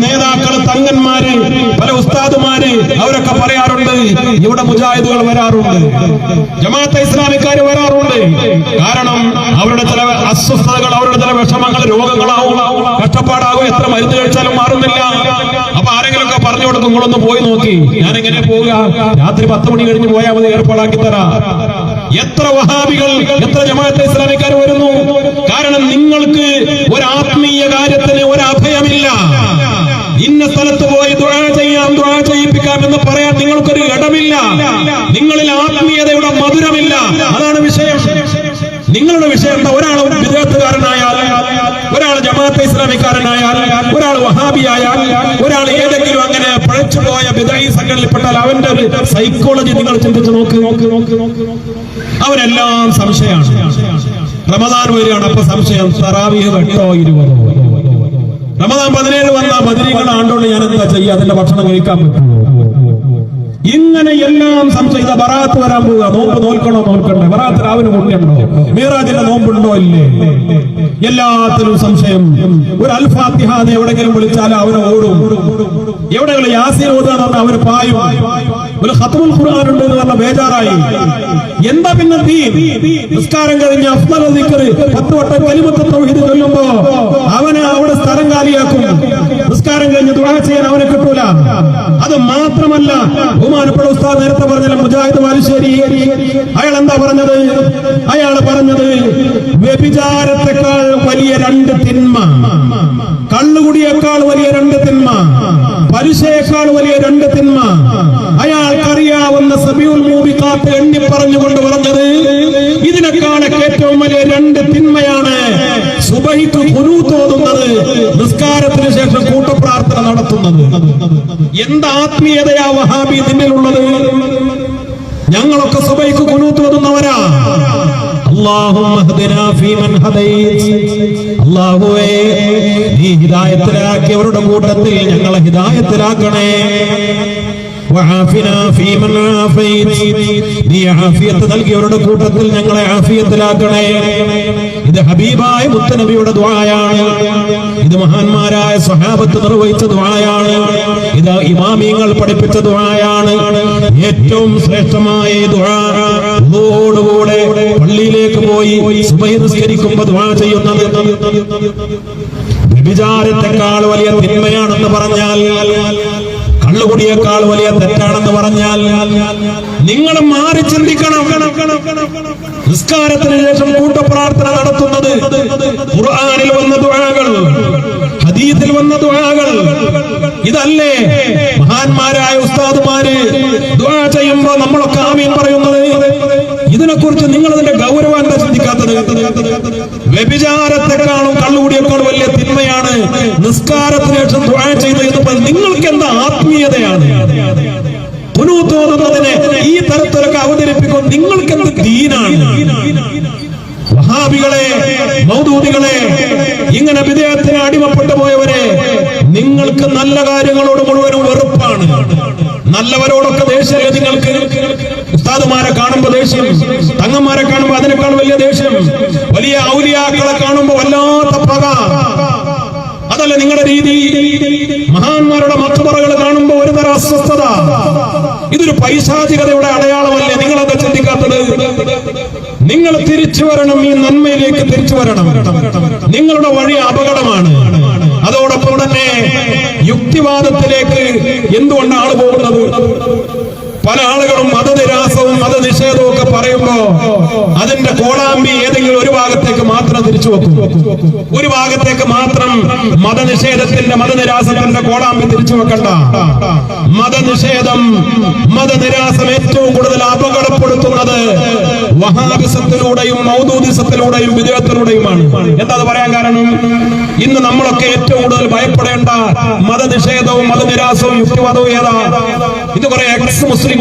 നേതാക്കള്, തങ്ങന്മാര്, പല ഉസ്താദുമാര് അവരൊക്കെ പറയാറുണ്ട്, ഇവിടെ മുജാഹിദുകൾ വരാറുണ്ട്, ജമാഅത്തെ ഇസ്ലാമിക്കാര് വരാറുണ്ട്. കാരണം അവരുടെ ചില അസ്വസ്ഥതകൾ, അവരുടെ ചില വിഷമങ്ങൾ, രോഗങ്ങളാവും, കഷ്ടപ്പാടാകും, എത്ര മരുന്ന് കഴിച്ചാലും മാറുന്നില്ല. അപ്പൊ ആരെങ്കിലും ഒക്കെ പറഞ്ഞു കൊടുക്കും, നിങ്ങളൊന്ന് പോയി നോക്കി. ഞാനെങ്ങനെ പോവുക? രാത്രി 10 മണി കഴിഞ്ഞ് പോയാൽ മതി, ഏർപ്പാടാക്കി തരാം. എത്ര വഹാബികൾ, എത്ര ജമാഅത്തെ ഇസ്ലാമിക്കാർ വരുന്നു. കാരണം നിങ്ങൾക്ക് ഒരു ആത്മീയ കാര്യത്തിന് ഒരു അഭയമില്ല. ഇന്ന സ്ഥലത്ത് പോയി ദുആ ചെയ്യാം, ദുആ ചെയ്യിപ്പിക്കാം എന്ന് പറയാൻ നിങ്ങൾക്കൊരു ഇടമില്ല. നിങ്ങളിൽ ആത്മീയതയുടെ മധുരമില്ല. അതാണ് വിഷയം. നിങ്ങളുടെ വിഷയം എന്താ? ഒരാൾ വിദേഹത്തുകാരനായാൽ, ഒരാൾ ജമാഅത്തെ ഇസ്ലാമിക്കാരനായാൽ, ഒരാൾ വഹാബിയായാൽ, ഒരാൾ ഏതെങ്കിലും അങ്ങനെ പഴച്ചുപോയ ബിദഈ സംഘടനയിൽപ്പെട്ടാൽ അവന്റെ ഒരു സൈക്കോളജി നിങ്ങൾ ചിന്തിച്ച് നോക്ക്. അവരെല്ലാം സംശയമാണ്. റമദാൻ വരികയാണ്, അപ്പൊ സംശയം, തറാവീഹ് 8 20. റമദാൻ 17 വന്ന ബദരീകൾ ആണ്ടോണ്ട് ഞാൻ എന്താ ചെയ്യുക? അതിന്റെ ഭക്ഷണം കഴിക്കാൻ പറ്റുമോ? ഇങ്ങനെ എല്ലാം സംശയിച്ച. ബറാത്ത് വരാൻ പോവുക, നോമ്പ് നോൽക്കണോ നോൽക്കണ്ടേ? ബറാത്ത് രാവിലെ മുട്ടിയുണ്ടോ? മീറാജിന്റെ നോമ്പുണ്ടോ ഇല്ലേ? എല്ലാത്തിലും സംശയം. ഒരു അൽ ഫാത്തിഹ എവിടെങ്കിലും വിളിച്ചാൽ അവന് ഓടും. എവിടെയുള്ള യാസീൻ ഓതാന്ന് പറഞ്ഞാൽ അവന് പായും. ഒരു ഖത്മുൽ ഖുർആൻ ഉണ്ട് എന്ന് പറഞ്ഞ ബേജാറായി. എന്താ പിന്നെ നിസ്കാരം കഴിഞ്ഞ് അഫ്ളൽ ദിക്ർ 10 വട്ടം കലിമത്ത് തൗഹീദ് ചൊല്ലുമ്പോ അവന് അവിടെ സ്ഥലം കാലിയാക്കും. നിസ്കാരം കഴിഞ്ഞ് ദുആ ചെയ്യാൻ അവനെ കിട്ടൂല. അത് മാത്രമല്ല, ബഹുമാനപ്പെട്ട ഉസ്താദ് നേരത്തെ പറഞ്ഞ മുജാഹിദ് വാലിശ്ശേരി, അയാൾ എന്താ പറഞ്ഞത്? അയാൾ പറഞ്ഞത് വ്യഭിചാരത്തെക്കാൾ വലിയ 2 തിന്മ, കള്ളുകുടിയേക്കാൾ വലിയ 2 തിന്മ, പലിശയേക്കാൾ വലിയ 2 തിന്മ അയാൾക്കറിയാവുന്ന സബീഉൽ മൂബിഖാത്ത് എണ്ണി പറഞ്ഞുകൊണ്ട് പറഞ്ഞത്, ഇതിനേക്കാളൊക്കെ ഏറ്റവും വലിയ 2 തിന്മയാണ് സുബഹിക്ക് ഖുനൂത്ത് ഓതുന്നത്, നിസ്കാരത്തിന് ശേഷം കൂട്ടപ്രാർത്ഥന നടത്തുന്നത്. എന്ത് ആത്മീയതയാ വഹാബി നിന്നിലുള്ളത്? ഞങ്ങളൊക്കെ സുബഹിക്ക് ഖുനൂത്ത് ഓതുന്നവരാ. അല്ലാഹുമ്മ ഹദിനാ ഫീമൻ ഹദൈത്. അല്ലാഹുവേ, നീ ഹിദായത്തിലാക്കിയവരുടെ കൂട്ടത്തിൽ ഞങ്ങളെ ഹിദായത്തിലാക്കണേ. വആഫിനാ ഫീമൻ ആഫൈത്. നീ ആഫിയത്ത് നൽകിയവരുടെ കൂട്ടത്തിൽ ഞങ്ങളെ ആഫിയത്തിലാക്കണേ. ഇത് ഹബീബായ മുത്തനബിയുടെ ദുആയാണ്. ഇത് മഹാന്മാരായ സ്വഹാബത്ത് നിർവഹിച്ച ദുആയാണ്. ഇത് ഇമാമിയങ്ങൾ പഠിപ്പിച്ച ദുആയാണ്. ഏറ്റവും ശ്രേഷ്ഠമായ ദുആ വുളൂഓടുകൂടെ പള്ളിയിലേക്ക് പോയി സുബഹി നിസ്കരിക്കുമ്പോൾ ദുആ ചെയ്യുന്നത്. വ്യഭിചാരത്തെക്കാൾ വലിയ തിന്മയാണെന്ന് പറഞ്ഞാൽ, കള്ളുകുടിയേക്കാൾ വലിയ തെറ്റാണെന്ന് പറഞ്ഞാൽ നിങ്ങൾ മാറി ചിന്തിക്കണം. നിസ്കാരത്തിന് ശേഷം കൂട്ടപ്രാർത്ഥന നടത്തുന്നത്, ഖുർആനിൽ വന്ന ദുആകൾ, ഹദീസിൽ വന്ന ദുആകൾ, ഇതല്ലേ മഹാന്മാരായ ഉസ്താദുമാര് ദുആ ചെയ്യുമ്പോ നമ്മളൊക്കെ ആമീൻ പറയുന്നത്? ഇതിനെക്കുറിച്ച് നിങ്ങൾ അതിന്റെ ഗൗരവം എന്താ ചിന്തിക്കാത്തത്? വ്യഭിചാരത്തെക്കാളും കള്ളുകൂടിയേക്കാളും വലിയ തിന്മയാണ് നിസ്കാരത്തിന് ശേഷം ദുആ ചെയ്തത്. നിങ്ങൾക്ക് എന്താ ആത്മീയതയാണ്? ഖുനൂത്ത് ഓതുന്നതിനെ ഈ തരത്തിലൊക്കെ അവതരിപ്പിക്കും. നിങ്ങൾക്ക് എന്ത് ദീനാണ്? വഹാബികളെ, മൗദൂദികളെ, ഇങ്ങനെ വിദേഹത്തിന് അടിമപ്പെട്ടു പോയവരെ, നിങ്ങൾക്ക് നല്ല കാര്യങ്ങളോട് മുഴുവനും വെറുപ്പാണ്. നല്ലവരോടൊക്കെ ദേഷ്യമല്ലേ നിങ്ങൾക്ക്? ഉസ്താദുമാരെ കാണുമ്പോ ദേഷ്യം, തങ്ങന്മാരെ കാണുമ്പോ അതിനേക്കാൾ വലിയ ദേഷ്യം, വലിയ ഔലിയാക്കളെ കാണുമ്പോ വല്ലാത്ത പക. അതല്ല നിങ്ങളുടെ രീതി. മഹാന്മാരുടെ മക്ബറകൾ കാണുമ്പോ ഒരു തരം അസ്വസ്ഥത. ഇതൊരു പൈശാചികതയുടെ അടയാളമല്ലേ? നിങ്ങളത് ചിന്തിക്കാത്തത്? നിങ്ങൾ തിരിച്ചു വരണം, ഈ നന്മയിലേക്ക് തിരിച്ചു വരണം. നിങ്ങളുടെ വഴി അപകടമാണ്. അതോടൊപ്പം തന്നെ യുക്തിവാദത്തിലേക്ക് എന്തുകൊണ്ട് ആള് പോകുന്നത്? പല ആളുകളും മതനിരാസവും മതനിഷേധവും ഒക്കെ പറയുമ്പോ അതിന്റെ കോളാമ്പി ഏതെങ്കിലും ഒരു ഭാഗത്തേക്ക് മാത്രം തിരിച്ചു വെക്കും. ഒരു ഭാഗത്തേക്ക് മാത്രം മതനിഷേധത്തിന്റെ, മതനിരാസത്തിന്റെ കോളാമ്പി തിരിച്ചു വെക്കണ്ട. മതനിഷേധം, മതനിരാസം ഏറ്റവും കൂടുതൽ അപകടപ്പെടുത്തുന്നത് വഹാബിസത്തിലൂടെയും മൗദൂദിസത്തിലൂടെയും വിദേഹത്തിലൂടെയുമാണ്. എന്താ പറയാൻ കാരണം? ഇന്ന് നമ്മളൊക്കെ ഏറ്റവും കൂടുതൽ ഭയപ്പെടേണ്ട മതനിഷേധവും മതനിരാസവും യുക്തിവാദവും ഏതാ? ഇത് കുറെ എക്സ് മുസ്ലിങ്ങളുണ്ട്,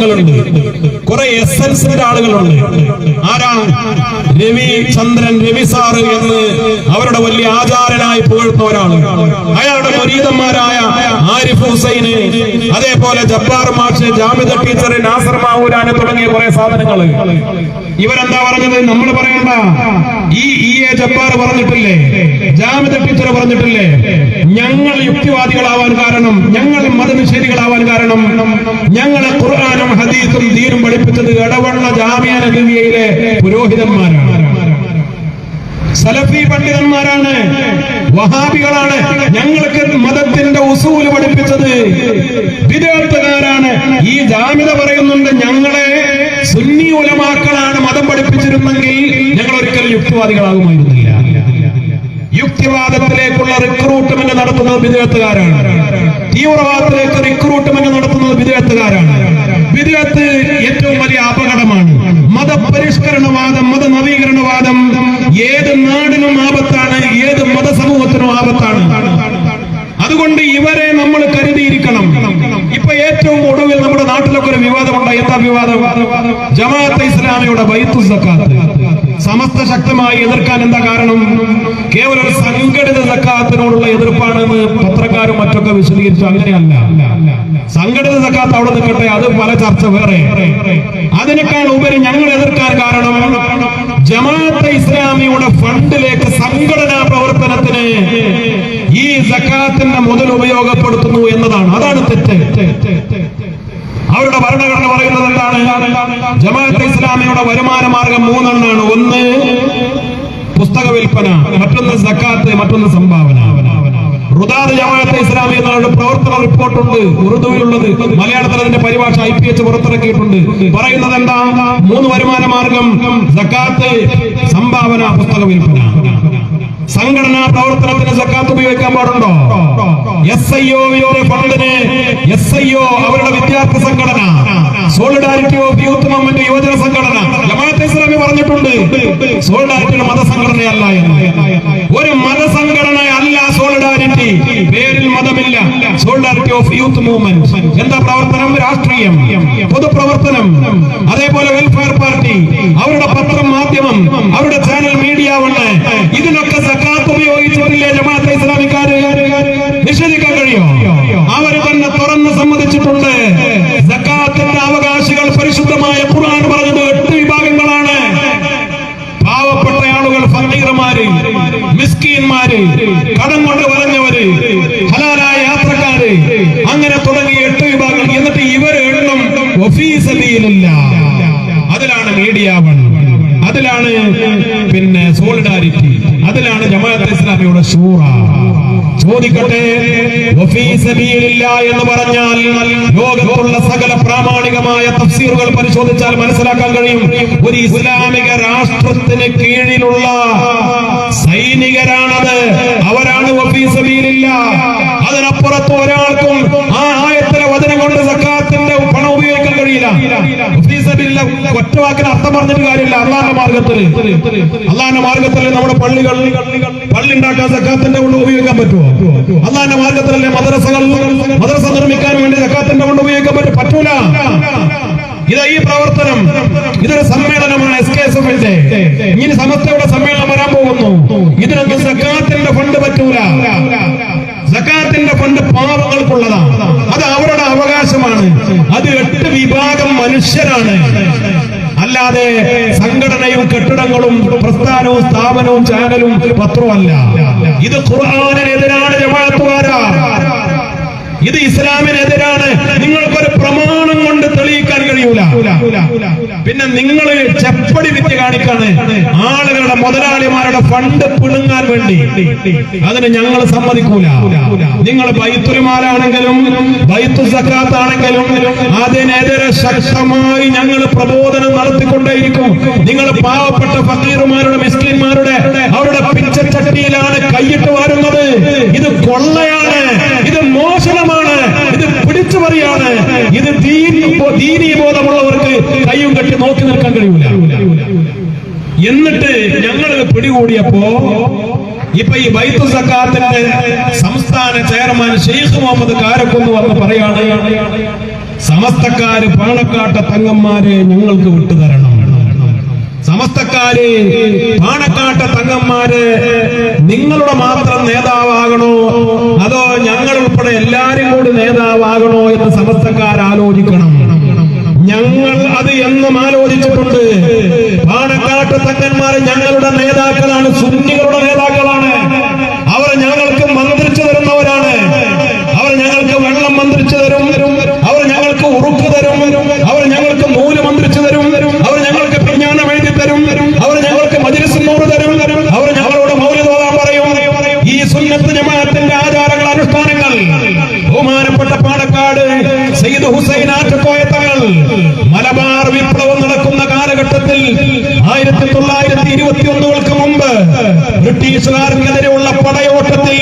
കുറെ എസൻസിന്റെ ആളുകളുണ്ട്. ആരാ? രവി ചന്ദ്രൻ, രവി സാറ് എന്ന് അവരുടെ വലിയ ആചാരനായി പുകഴ്ത്തുന്ന ഒരാള്. അയാളുടെ മുരീദന്മാരായ ആരിഫ് ഹുസൈന്, അതേപോലെ ജബ്ബാർ മാഷ്, ജാമിദ ടീച്ചർ, നാസർ മാവൂരാന് തുടങ്ങിയ കുറെ സാധനങ്ങള് ഇവരെന്താ പറഞ്ഞത്? നമ്മൾ പറയണ്ട. ഈ ജബ്ബാർ പറഞ്ഞിട്ടില്ലേ, ജാമിദ ടീച്ചർ പറഞ്ഞിട്ടില്ലേ, ഞങ്ങൾ യുക്തിവാദികളാവാൻ കാരണം, ഞങ്ങൾ മതനിഷേധികളാവാൻ കാരണം, ഞങ്ങളെ ഖുർആനും ഹദീസും ദീനും പഠിപ്പിച്ചത് എടവണ്ണ ജാമിഅ നബവിയയിലെ പുരോഹിതന്മാരാണ്, സലഫി പണ്ഡിതന്മാരാണ്, വഹാബികളാണ്. ഞങ്ങൾക്ക് മതത്തിന്റെ ഉസൂല് പഠിപ്പിച്ചത് ബിദ്അത്തുകാരാണ്. ഈ ജാമിദ പറയുന്നുണ്ട് ഞങ്ങളെ സുന്നി ഉലമാക്കളാണ് മതം പഠിപ്പിച്ചിരുന്നെങ്കിൽ ഞങ്ങൾ ഒരിക്കലും യുക്തിവാദികളാകുമായിരുന്നില്ല. യുക്തിവാദത്തിലേക്കുള്ള റിക്രൂട്ട്മെന്റ് നടത്തുന്നത് ബിദ്അത്തുകാരാണ്. തീവ്രവാദത്തിലേക്ക് റിക്രൂട്ട്മെന്റ് നടത്തുന്നത് ബിദ്അത്തുകാരാണ്. ബിദ്അത്ത് ഏറ്റവും വലിയ അപകടമാണ്. മതപരിഷ്കരണവാദം, മതനവീകരണവാദം ഏത് നാടിനും ആപത്താണ്, ഏത് മതസമൂഹത്തിനും ആപത്താണ്. അതുകൊണ്ട് ഇവരെ നമ്മൾ കരുതിയിരിക്കണം. ഇപ്പൊ ഏറ്റവും ഒടുവിൽ നമ്മുടെ നാട്ടിലൊക്കെ ഒരു വിവാദമുണ്ടായി. എന്താ വിവാദം? ജമാഅത്തെ ഇസ്ലാമിയുടെ ബൈത്തു സക്കാത്ത് സമസ്ത ശക്തമായി എതിർക്കാൻ എന്താ കാരണം? കേവലം സംഘടിത സക്കാത്തിനോടുള്ള എതിർപ്പാണെന്ന് പത്രക്കാരും മറ്റൊക്കെ വിശദീകരിച്ചു. അങ്ങനെയല്ല. സംഘടിത സക്കാത്ത് അവിടെ നിൽക്കട്ടെ, അത് പല ചർച്ച വേറെ. അതിനേക്കാൾ ഉപരി ഞങ്ങൾ എതിർക്കാൻ കാരണം ജമാഅത്തെ ഇസ്ലാമിയുടെ ഫണ്ടിലേക്ക് സംഘടനാ പ്രവർത്തനത്തിന് ഈ സക്കാത്തിന്റെ മുതൽ ഉപയോഗപ്പെടുത്തുന്നു എന്നതാണ്. അതാണ് തെറ്റ്. അവരുടെ ഭരണഘടന പറയുന്നത് എന്താണ്? ജമാഅത്തെ ഇസ്ലാമിയുടെ വരുമാന മാർഗം മൂന്നെണ്ണാണ്. ഒന്ന് പുസ്തക വിൽപ്പന, മറ്റൊന്ന് സക്കാത്ത്, മറ്റൊന്ന് സംഭാവന. റുദാദ് ജമാഅത്തെ ഇസ്ലാമി എന്നുള്ള പ്രവർത്തന റിപ്പോർട്ടുണ്ട്, ഉറുദുവിലുള്ളത്. മലയാളത്തിൽ അതിന്റെ പരിഭാഷ IPH പുറത്തിറക്കിയിട്ടുണ്ട്. പറയുന്നത് എന്താ? 3 വരുമാന മാർഗം: സക്കാത്ത്, സംഭാവന, പുസ്തക വിൽപ്പന. സംഘടനാ പ്രവർത്തനത്തിന് സക്കാത്ത് ഉപയോഗിക്കാൻ പാടുണ്ടോ? SIO ഫണ്ടിന് SIO അവരുടെ വിദ്യാർത്ഥി സംഘടന, സോളിഡാരിറ്റി ഓഫ് യൂത്ത് മൂവ്മെന്റ് യുവജന സംഘടന. ജമാഅത്തെ ഇസ്ലാമി പറഞ്ഞിട്ടുണ്ട് സോളിഡാരിറ്റിയുടെ മതസംഘടനയല്ല എന്ന്. ഒരു മതസംഘടനയല്ല സോളിഡാരിറ്റി. പേരിൽ മതമില്ല. സോളിഡാരിറ്റി ഓഫ് യൂത്ത് മൂവ്മെന്റ് എന്താ പ്രവർത്തനം? രാഷ്ട്രീയം, പൊതുപ്രവർത്തനം. അതേപോലെ വെൽഫെയർ പാർട്ടി, അവരുടെ പത്രം, മാധ്യമം, അവരുടെ ചാനൽ, മീഡിയ ഉണ്ട്. ഇതിനൊക്കെ സക്കാത്ത് ഉപയോഗിച്ചിട്ടില്ലേ ജമാഅത്തെ ഇസ്ലാമിക്കാര്? നിഷേധിക്കാൻ കഴിയോ? അവര് തന്നെ തുറന്ന് സമ്മതിച്ചിട്ടുണ്ട്. സക്കാത്തിന്റെ അവകാശികൾ പരിശുദ്ധമായ ഖുർആൻ പറഞ്ഞത് 8 വിഭാഗങ്ങളാണ്. പാവപ്പെട്ട ആളുകൾ, ഫഖീർമാര്, മിസ്കീന്മാര്, കടം കൊണ്ട് വലഞ്ഞവര്, ഹലാലായ യാത്രക്കാര്, അങ്ങനെ തുടങ്ങി 8 വിഭാഗങ്ങൾ. എന്നിട്ട് ഇവർ എണ്ണം വഫീ സബീലില്ലാഹ്. അതിലാണ് മീഡിയ വൺ, അതിലാണ് പിന്നെ സോളിഡാരിറ്റി, അതിലാണ് ജമാഅത്തെ ഇസ്ലാമിയുടെ ശൂറ. ചോദിക്കട്ടെ, വഫീ സബീലില്ലാഹ് എന്ന് പറഞ്ഞാൽ ലോകത്തുള്ള സകല പ്രാമാണികമായ തഫ്സീറുകൾ പരിശോധിച്ചാൽ മനസ്സിലാക്കാൻ കഴിയും. ഒരു ഇസ്ലാമിക രാഷ്ട്രത്തിന് കീഴിലുള്ള സൈനികരാണത്, അവരാണ് വഫീ സബീലില്ലാഹ്. അതിനപ്പുറത്ത് ഒരാൾക്കും ആ ആയത്തിലെ വചനം കൊണ്ട് സക്കാത്തിന്റെ പണം ഉപയോഗിക്കാൻ കഴിയില്ല. വഫീ സബീലില്ലാഹ് ഒറ്റവാക്കിന് അർത്ഥം പറഞ്ഞിട്ട് കാര്യമില്ല. അള്ളാന്റെ മാർഗത്തിൽ നമ്മുടെ പള്ളി ഉണ്ടാക്കാൻ സക്കാത്തിന്റെ കൊണ്ട് ഉപയോഗിക്കാൻ പറ്റുമോ? അള്ളാന്റെ മാർഗത്തിലല്ലേ മദ്രസ നിർമ്മിക്കാൻ വേണ്ടി സക്കാത്തിന്റെ കൊണ്ട് ഉപയോഗിക്കാൻ പറ്റൂല. ഈ പ്രവർത്തനം ഇതൊരു സമ്മേളനമാണ് SKSF-ന്റെ. ഇനി സമസ്തയുടെ സമ്മേളനം വരാൻ പോകുന്നു. ഇതിനൊന്നും സക്കാത്തിന്റെ ഫണ്ട് പറ്റൂല. സക്കാത്തിന്റെ ഫണ്ട് പാവങ്ങൾക്കുള്ളതാണ്. അത് അവരുടെ അവകാശമാണ്. അത് 8 വിഭാഗം മനുഷ്യരാണ്, അല്ലാതെ സംഘടനയും കെട്ടിടങ്ങളും പ്രസ്ഥാനവും സ്ഥാപനവും ചാനലും പത്രവുമല്ല. ഇത് ഖുർആനിനെതിരാണ് ജമാഅത്തുകാരാ. ഇത് ഇസ്ലാമിനെതിരാണ്. നിങ്ങൾക്കൊരു പ്രമാണം കൊണ്ട് തെളിയിക്കാൻ കഴിയൂല. പിന്നെ നിങ്ങൾ ചെപ്പടി വിദ്യ കാണിക്കാണ് ആളുകളുടെ, മുതലാളിമാരുടെ ഫണ്ട് പിടുങ്ങാൻ വേണ്ടി. അതിന് ഞങ്ങൾ സമ്മതിക്കൂല. നിങ്ങൾ ബൈത്തുൽ മാലാണെങ്കിലും ബൈത്തുൽ സക്കാത്ത് ആണെങ്കിലും അതിനെതിരെ ശക്തമായി ഞങ്ങൾ പ്രബോധനം നടത്തിക്കൊണ്ടേയിരിക്കും. നിങ്ങൾ പാവപ്പെട്ട ഫക്കീറുമാരുടെ, മിസ്കിന്മാരുടെ അവരുടെ പിച്ചച്ചട്ടിയിലാണ് കൈയിട്ട് വാരുന്നത്. ഇത് കൊള്ളയാണ്, ഇത് മോശമാണ്, ഇത് പിടിച്ചു പറയാണ്. ഇത് ദീനീ ബോധമുള്ളവർക്ക് കയ്യും കെട്ടി നോക്കി നിൽക്കാൻ കഴിയൂല. എന്നിട്ട് ഞങ്ങൾ പിടികൂടിയപ്പോ ഇപ്പൊ ഈ ബൈത്തുൽ സക്കാത്തിന്റെ സംസ്ഥാന ചെയർമാൻ ഷെയ്ഖ് മുഹമ്മദ് കാരക്കുന്ന് വന്ന് പറയാണ്, സമസ്തക്കാര് പാണക്കാട്ടെ തങ്ങന്മാരെ ഞങ്ങൾക്ക് വിട്ടുതരണം. സമസ്തക്കാര് പാണക്കാട്ടെ തങ്ങന്മാര് നിങ്ങളുടെ മാത്രം നേതാവാകണോ അതോ ഞങ്ങൾ ഉൾപ്പെടെ എല്ലാരും കൂടി നേതാവാകണോ എന്ന് സമസ്തക്കാർ ആലോചിക്കണം. ഞങ്ങൾ അത് എന്നും ആലോചിച്ചിട്ടുണ്ട്. തങ്ങന്മാർ ഞങ്ങളുടെ നേതാക്കളാണ്, സുന്നികളുടെ നേതാക്കളാണ്. അവർ ഞങ്ങൾക്ക് മന്ത്രിച്ചു തരുന്നവരാണ്. അവർ ഞങ്ങൾക്ക് വെള്ളം മന്ത്രിച്ചു തരും, അവർ ഞങ്ങൾക്ക് ഉറുക്ക് തരും, അവർ ഞങ്ങൾക്ക് നൂല് മന്ത്രിച്ചു തരും, അവർ ഞങ്ങൾക്ക് വിജ്ഞാനം എഴുതി തരും, അവർ ഞങ്ങൾക്ക് മജ്‌ലിസ് നൂറ് തരും, അവർ ഞങ്ങളോട് മൗലിദ് ഓതാൻ പറയും. ഈ സുന്നത്ത് ജമാഅത്തിന്റെ ആചാരങ്ങൾ, അനുഷ്ഠാനങ്ങൾ ബഹുമാനപ്പെട്ട പാണക്കാട് സയ്യിദ് ഹുസൈൻ ആറ്റക്കോയ തങ്ങൾ മലബാർ വിപ്ലവം നടക്കുന്ന കാലഘട്ടത്തിൽ 1921 മുമ്പ് ബ്രിട്ടീഷുകാർക്കെതിരെയുള്ള പടയോട്ടത്തിൽ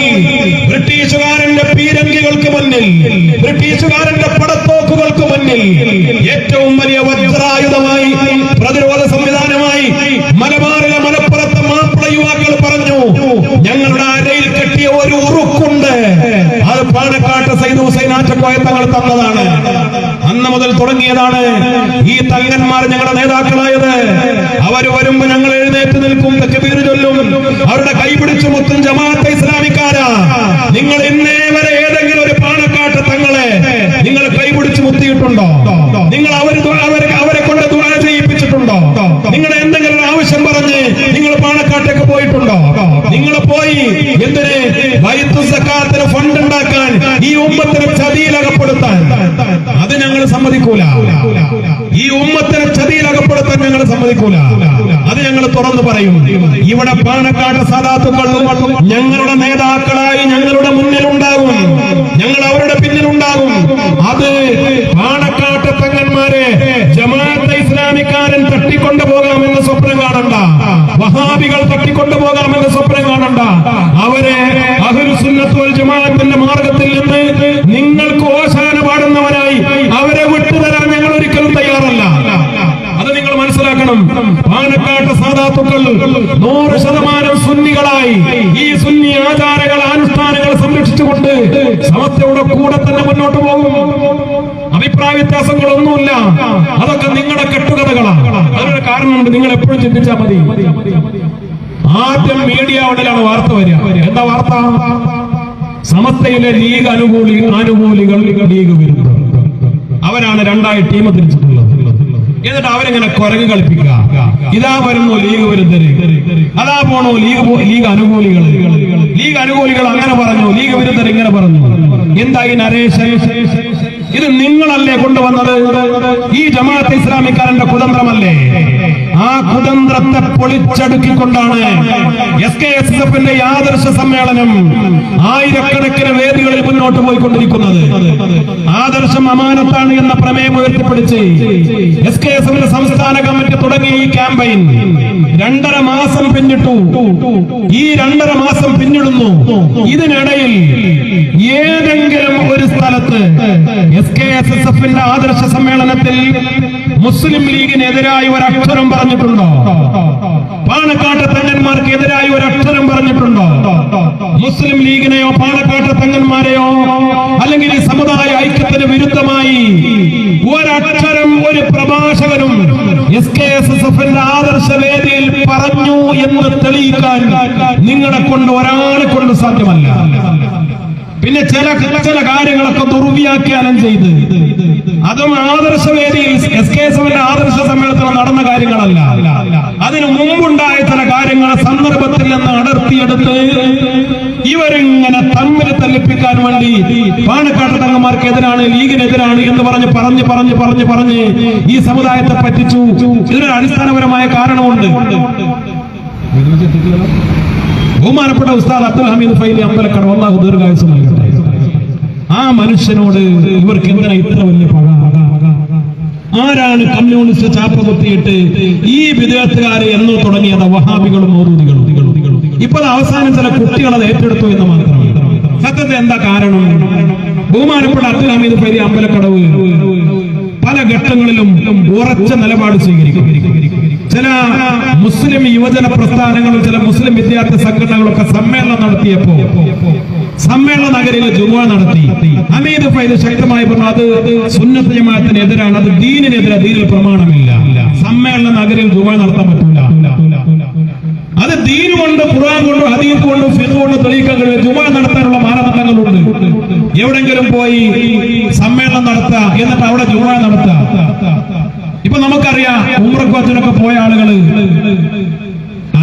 ബ്രിട്ടീഷുകാരന്റെ പീരങ്കികൾക്ക് മുന്നിൽ, ബ്രിട്ടീഷുകാരന്റെ പടത്തോക്കുകൾക്ക് മുന്നിൽ ഏറ്റവും വലിയ വജ്രായുധമായി, പ്രതിരോധ സംവിധാനമായി മലബാറിലെ മലപ്പുറത്തെ മാപ്പിള യുവാക്കൾ പറഞ്ഞു, ഞങ്ങളുടെ അരയിൽ കെട്ടിയ ഒരു ഉറുക്കുണ്ട്, അത് പാണക്കാട്ട് സയ്യിദ് ഹുസൈൻ ആറ്റക്കോയ തങ്ങൾ തന്നതാണ്. അന്ന് മുതൽ തുടങ്ങിയതാണ് ഈ തങ്ങന്മാർ ഞങ്ങളുടെ നേതാക്കളായത്. അവർ വരുമ്പോ ഞങ്ങൾ എഴുന്നേറ്റ് നിൽക്കും, തക്ബീർ ചൊല്ലും, അവരുടെ കൈപിടിച്ചു മുത്തും ജമാഅത്തെ ഇസ്ലാമിക്കാരാ. നിങ്ങൾ ഇന്നേ വരെ ഏതെങ്കിലും ഒരു പാണക്കാട്ട് തങ്ങളെ നിങ്ങൾ കൈപിടിച്ച് മുത്തിയിട്ടുണ്ടോ? നിങ്ങൾ അവരെ കൊണ്ട് ദുആ ചെയ്യിപ്പിച്ചിട്ടുണ്ടോ? നിങ്ങളുടെ എന്തെങ്കിലും ഒരു ആവശ്യം പറഞ്ഞ് നിങ്ങൾ പാണക്കാട്ടേക്ക് പോയിട്ടുണ്ടോ? നിങ്ങൾ പോയി എന്തിന്? ബൈത്തുൽ സക്കാത്തിന് ഫണ്ട് ഉണ്ടാക്കാൻ, ഈ ഉമ്മത്തിനെ ചതിയിലകപ്പെടുത്താൻ. അത് ഞങ്ങൾ സമ്മതിക്കൂല. ഈ ഉമ്മത്തിനെ ചതിയിലകപ്പെടുത്താൻ ഞങ്ങൾ സമ്മതിക്കൂല. അത് ഞങ്ങൾ തുറന്നു പറയും. ഇവിടെ പാണക്കാട് സാദാത്തുക്കൾ ഞങ്ങളുടെ നേതാക്കളായി ഞങ്ങളുടെ മുന്നിലുണ്ടാകും, ഞങ്ങൾ അവരുടെ പിന്നിലുണ്ടാകും. അത് പാണക്കാട്ട് തങ്ങന്മാരെ ജമാഅത്തെ ഇസ്ലാമിക്കാരൻ തട്ടിക്കൊണ്ടുപോകാമെന്ന് സ്വപ്നം കാണണ്ട, വഹാബികൾ തട്ടിക്കൊണ്ടുപോകാമെന്ന് സ്വപ്നം കാണണ്ട. അവരെ അഹ്ലുസുന്നത്ത് വൽ ജമാഅത്തിന്റെ മാർഗത്തിൽ നിന്ന് നിങ്ങൾക്ക് ഓശാന പാടുന്നവരായി അവരെ വിട്ടുതരാൻ ഞങ്ങൾ ഒരിക്കലും തയ്യാറല്ല. അത് നിങ്ങൾ മനസ്സിലാക്കണം. പാണക്കാട്ട് സാദാത്തുക്കൾ 100% സുന്നികളായി ഈ സുന്നി ആചാരങ്ങൾ, അനുഷ്ഠാനങ്ങൾ സംരക്ഷിച്ചുകൊണ്ട് സമസ്തയുടെ കൂടെ തന്നെ മുന്നോട്ട് പോകും. അഭിപ്രായ വ്യത്യാസങ്ങളൊന്നുമില്ല. അതൊക്കെ നിങ്ങളുടെ കെട്ടുകഥകളാണ്. അതിനൊരു കാരണമുണ്ട്, നിങ്ങൾ എപ്പോഴും ചിന്തിച്ചാൽ മതി. ആദ്യം മീഡിയ ഔട്ടിലാണ് വാർത്ത വരിക. എന്താ വാർത്ത? സമസ്തയിലെ ലീഗ് ആനുകൂലികൾ ലീഗ് വിരുദ്ധർ. അവരാണ് രണ്ടായി ടീം തിരിച്ചിട്ടുള്ളത്. എന്നിട്ട് അവരെങ്ങനെ കുരങ്ങ് കളിപ്പിക്കുക. ഇതാ വരുന്നു ലീഗ് വിരുദ്ധര്, അതാ പോണു ലീഗ് അനുകൂലികൾ. ലീഗ് അനുകൂലികൾ അങ്ങനെ പറഞ്ഞു, ലീഗ് വിരുദ്ധർ ഇങ്ങനെ പറഞ്ഞു. എന്താ ഈ നരേഷൻ? ഇത് നിങ്ങളല്ലേ കൊണ്ടുവന്നത്? ഈ ജമാഅത്തെ ഇസ്ലാമിക്കാരന്റെ കുതന്ത്രമല്ലേ? ആ കുതന്ത്രത്തെ പൊളിച്ചടുക്കിക്കൊണ്ടാണ് SKSF-ന്റെ ആദർശ സമ്മേളനം ആയിരക്കണക്കിന് വേദികളിൽ മുന്നോട്ട് പോയിക്കൊണ്ടിരിക്കുന്നത്. ആദർശം അമാനത്താണ് എന്ന പ്രമേയം ഉയർത്തിപ്പിടിച്ച് SKSF-ന്റെ സംസ്ഥാന കമ്മിറ്റി തുടങ്ങിയ ഈ ക്യാമ്പയിൻ 2.5 മാസം പിന്നിട്ടു. ഈ 2.5 മാസം പിന്നിടുന്നു. ഇതിനിടയിൽ ഏതെങ്കിലും ഒരു സ്ഥലത്ത് SKSF-ന്റെ ആദർശ സമ്മേളനത്തിൽ മുസ്ലിം ലീഗിനെതിരായി ഒരക്ഷരം പറഞ്ഞിട്ടുണ്ടോ? പാണക്കാട്ട് തങ്ങന്മാർക്ക് എതിരായി ഒരക്ഷരം പറഞ്ഞിട്ടുണ്ടോ? മുസ്ലിം ലീഗിനെയോ പാണക്കാട്ട് തങ്ങന്മാരെയോ അല്ലെങ്കിൽ ഈ സമുദായ ഐക്യത്തിന് വിരുദ്ധമായി ഒരക്ഷരം ഒരു പ്രഭാഷകനും SKSF-ന്റെ ആദർശ വേദിയിൽ പറഞ്ഞു എന്ന് തെളിയിക്കാൻ നിങ്ങളെ കൊണ്ട്, ഒരാളെ കൊണ്ട് സാധ്യമല്ല. പിന്നെ ചില കാര്യങ്ങളൊക്കെ ദുർവ്യാഖ്യാനം ചെയ്ത്, അതും ആദർശവേദിയിൽ SKSF-ന്റെ ആദർശ സമ്മേളനത്തിൽ നടന്ന കാര്യങ്ങളല്ല, അതിനു മുമ്പുണ്ടായ ചില കാര്യങ്ങളെ സന്ദർഭത്തിൽ നിന്ന് അടർത്തിയെടുത്ത് ഇവരിങ്ങനെ തമ്മിൽ തല്ലിപ്പിക്കാൻ വേണ്ടി പാണക്കാട്ട് തങ്ങന്മാർക്ക് എതിരാണ്, ലീഗിനെതിരാണ് എന്ന് പറഞ്ഞ് ഈ സമുദായത്തെ പറ്റിച്ചു. ഇതിനൊരു അടിസ്ഥാനപരമായ കാരണമുണ്ട്. ബഹുമാനപ്പെട്ട ഉസ്താദ് അബ്ദുൽ ഹമീദ് ഫൈലി അമ്പലക്കട, അല്ലാഹു ദീർഘായുസ്സ് നൽകട്ടെ, ആ മനുഷ്യനോട് ഇവർക്ക് എന്തിനാ ഇത്ര വലിയ പക? ആരാണ് കമ്മ്യൂണിസ്റ്റ് ചാപ്പ കുത്തിയിട്ട് ഈ വിദേഹത്തുകാരെ എന്നോ തുടങ്ങിയത്? വഹാബികളും മൗദൂദികളും. ഇപ്പോൾ അവസാനം ചില കുട്ടികൾ അത് ഏറ്റെടുത്തു എന്ന് മാത്രമാണ്. സത്യത്തെ എന്താ കാരണം? ബഹുമാനപ്പെട്ട അബ്ദുൽ ഹമീദ് ഫൈലി അമ്പലക്കടവ് പല ഘട്ടങ്ങളിലും ഉറച്ച നിലപാട് സ്വീകരിക്കും. ചില മുസ്ലിം യുവജന പ്രസ്ഥാനങ്ങളും ചില മുസ്ലിം വിദ്യാർത്ഥി സംഘടനകളൊക്കെ സമ്മേളനം നടത്തിയപ്പോ സമ്മേളന നഗരിയിൽ ജുമുഅ നടത്തി. ഹമീദ് ഫൈലി ശക്തമായി പറഞ്ഞു, അത് സുന്നത്ത് ജമാഅത്തിന് എതിരാണ്, അത് ദീനിനെതിരെ, ദീനിൽ പ്രമാണമില്ല, സമ്മേളന നഗരിയിൽ ജുമുഅ നടത്താൻ പറ്റില്ല. അത് ദീൻ കൊണ്ട്, ഖുർആൻ കൊണ്ട്, ഹദീസ് കൊണ്ട്, ഫിഖ് കൊണ്ട് തെളിയിക്കാൻ കഴിയും. ജുമുഅ നടത്താനുള്ള മാനദണ്ഡങ്ങളുണ്ട്. എവിടെങ്കിലും പോയി സമ്മേളനം നടത്തുക, എന്നിട്ട് അവിടെ ജുമുഅ നടത്തുക. ഇപ്പൊ നമുക്കറിയാം, ഉംറയ്ക്കും ഹജ്ജിനൊക്കെ പോയ ആളുകള്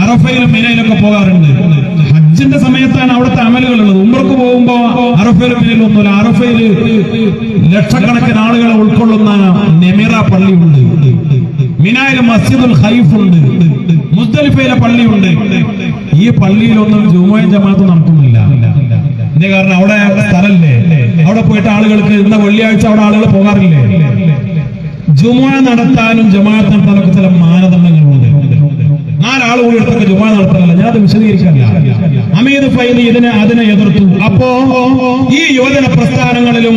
അറഫയിലും മിനയിലൊക്കെ പോകാറുണ്ട്. ഹജ്ജിന്റെ സമയത്താണ് അവിടുത്തെ അമലുകളുള്ളത്. ഉംറക്ക് പോകുമ്പോ അറഫയിലും മിനയിലും ഒന്നുമില്ല. അറഫയിൽ ലക്ഷക്കണക്കിന് ആളുകളെ ഉൾക്കൊള്ളുന്ന നെമിറ പള്ളിയുണ്ട്, മിനായിൽ മസ്ജിദുൽ ഖൈഫ് ഉണ്ട്, മുസ്ദലിഫയിലെ പള്ളിയുണ്ട്. ഈ പള്ളിയിലൊന്നും ജുമുഅയും ജമാഅത്തും നടത്തുന്നില്ല. എന്റെ കാരണം അവിടെ സ്ഥലല്ലേ, അവിടെ പോയിട്ട് ആളുകൾക്ക് ഇന്ന വെള്ളിയാഴ്ച അവിടെ ആളുകൾ പോകാറില്ലേ. ജുമുഅ നടത്താനും ജമാഅത്ത് നടത്താനൊക്കെ ചില മാനദണ്ഡങ്ങളുണ്ട്. 4 ആൾ കൂടി എടുത്തൊക്കെ ജുമുഅ നടത്താനല്ല. ഞാനത് വിശദീകരിക്കാനില്ല. അമീദ് ഫൈദി അതിനെ എതിർത്തു. അപ്പോ ഈ യുവജന പ്രസ്ഥാനങ്ങളിലും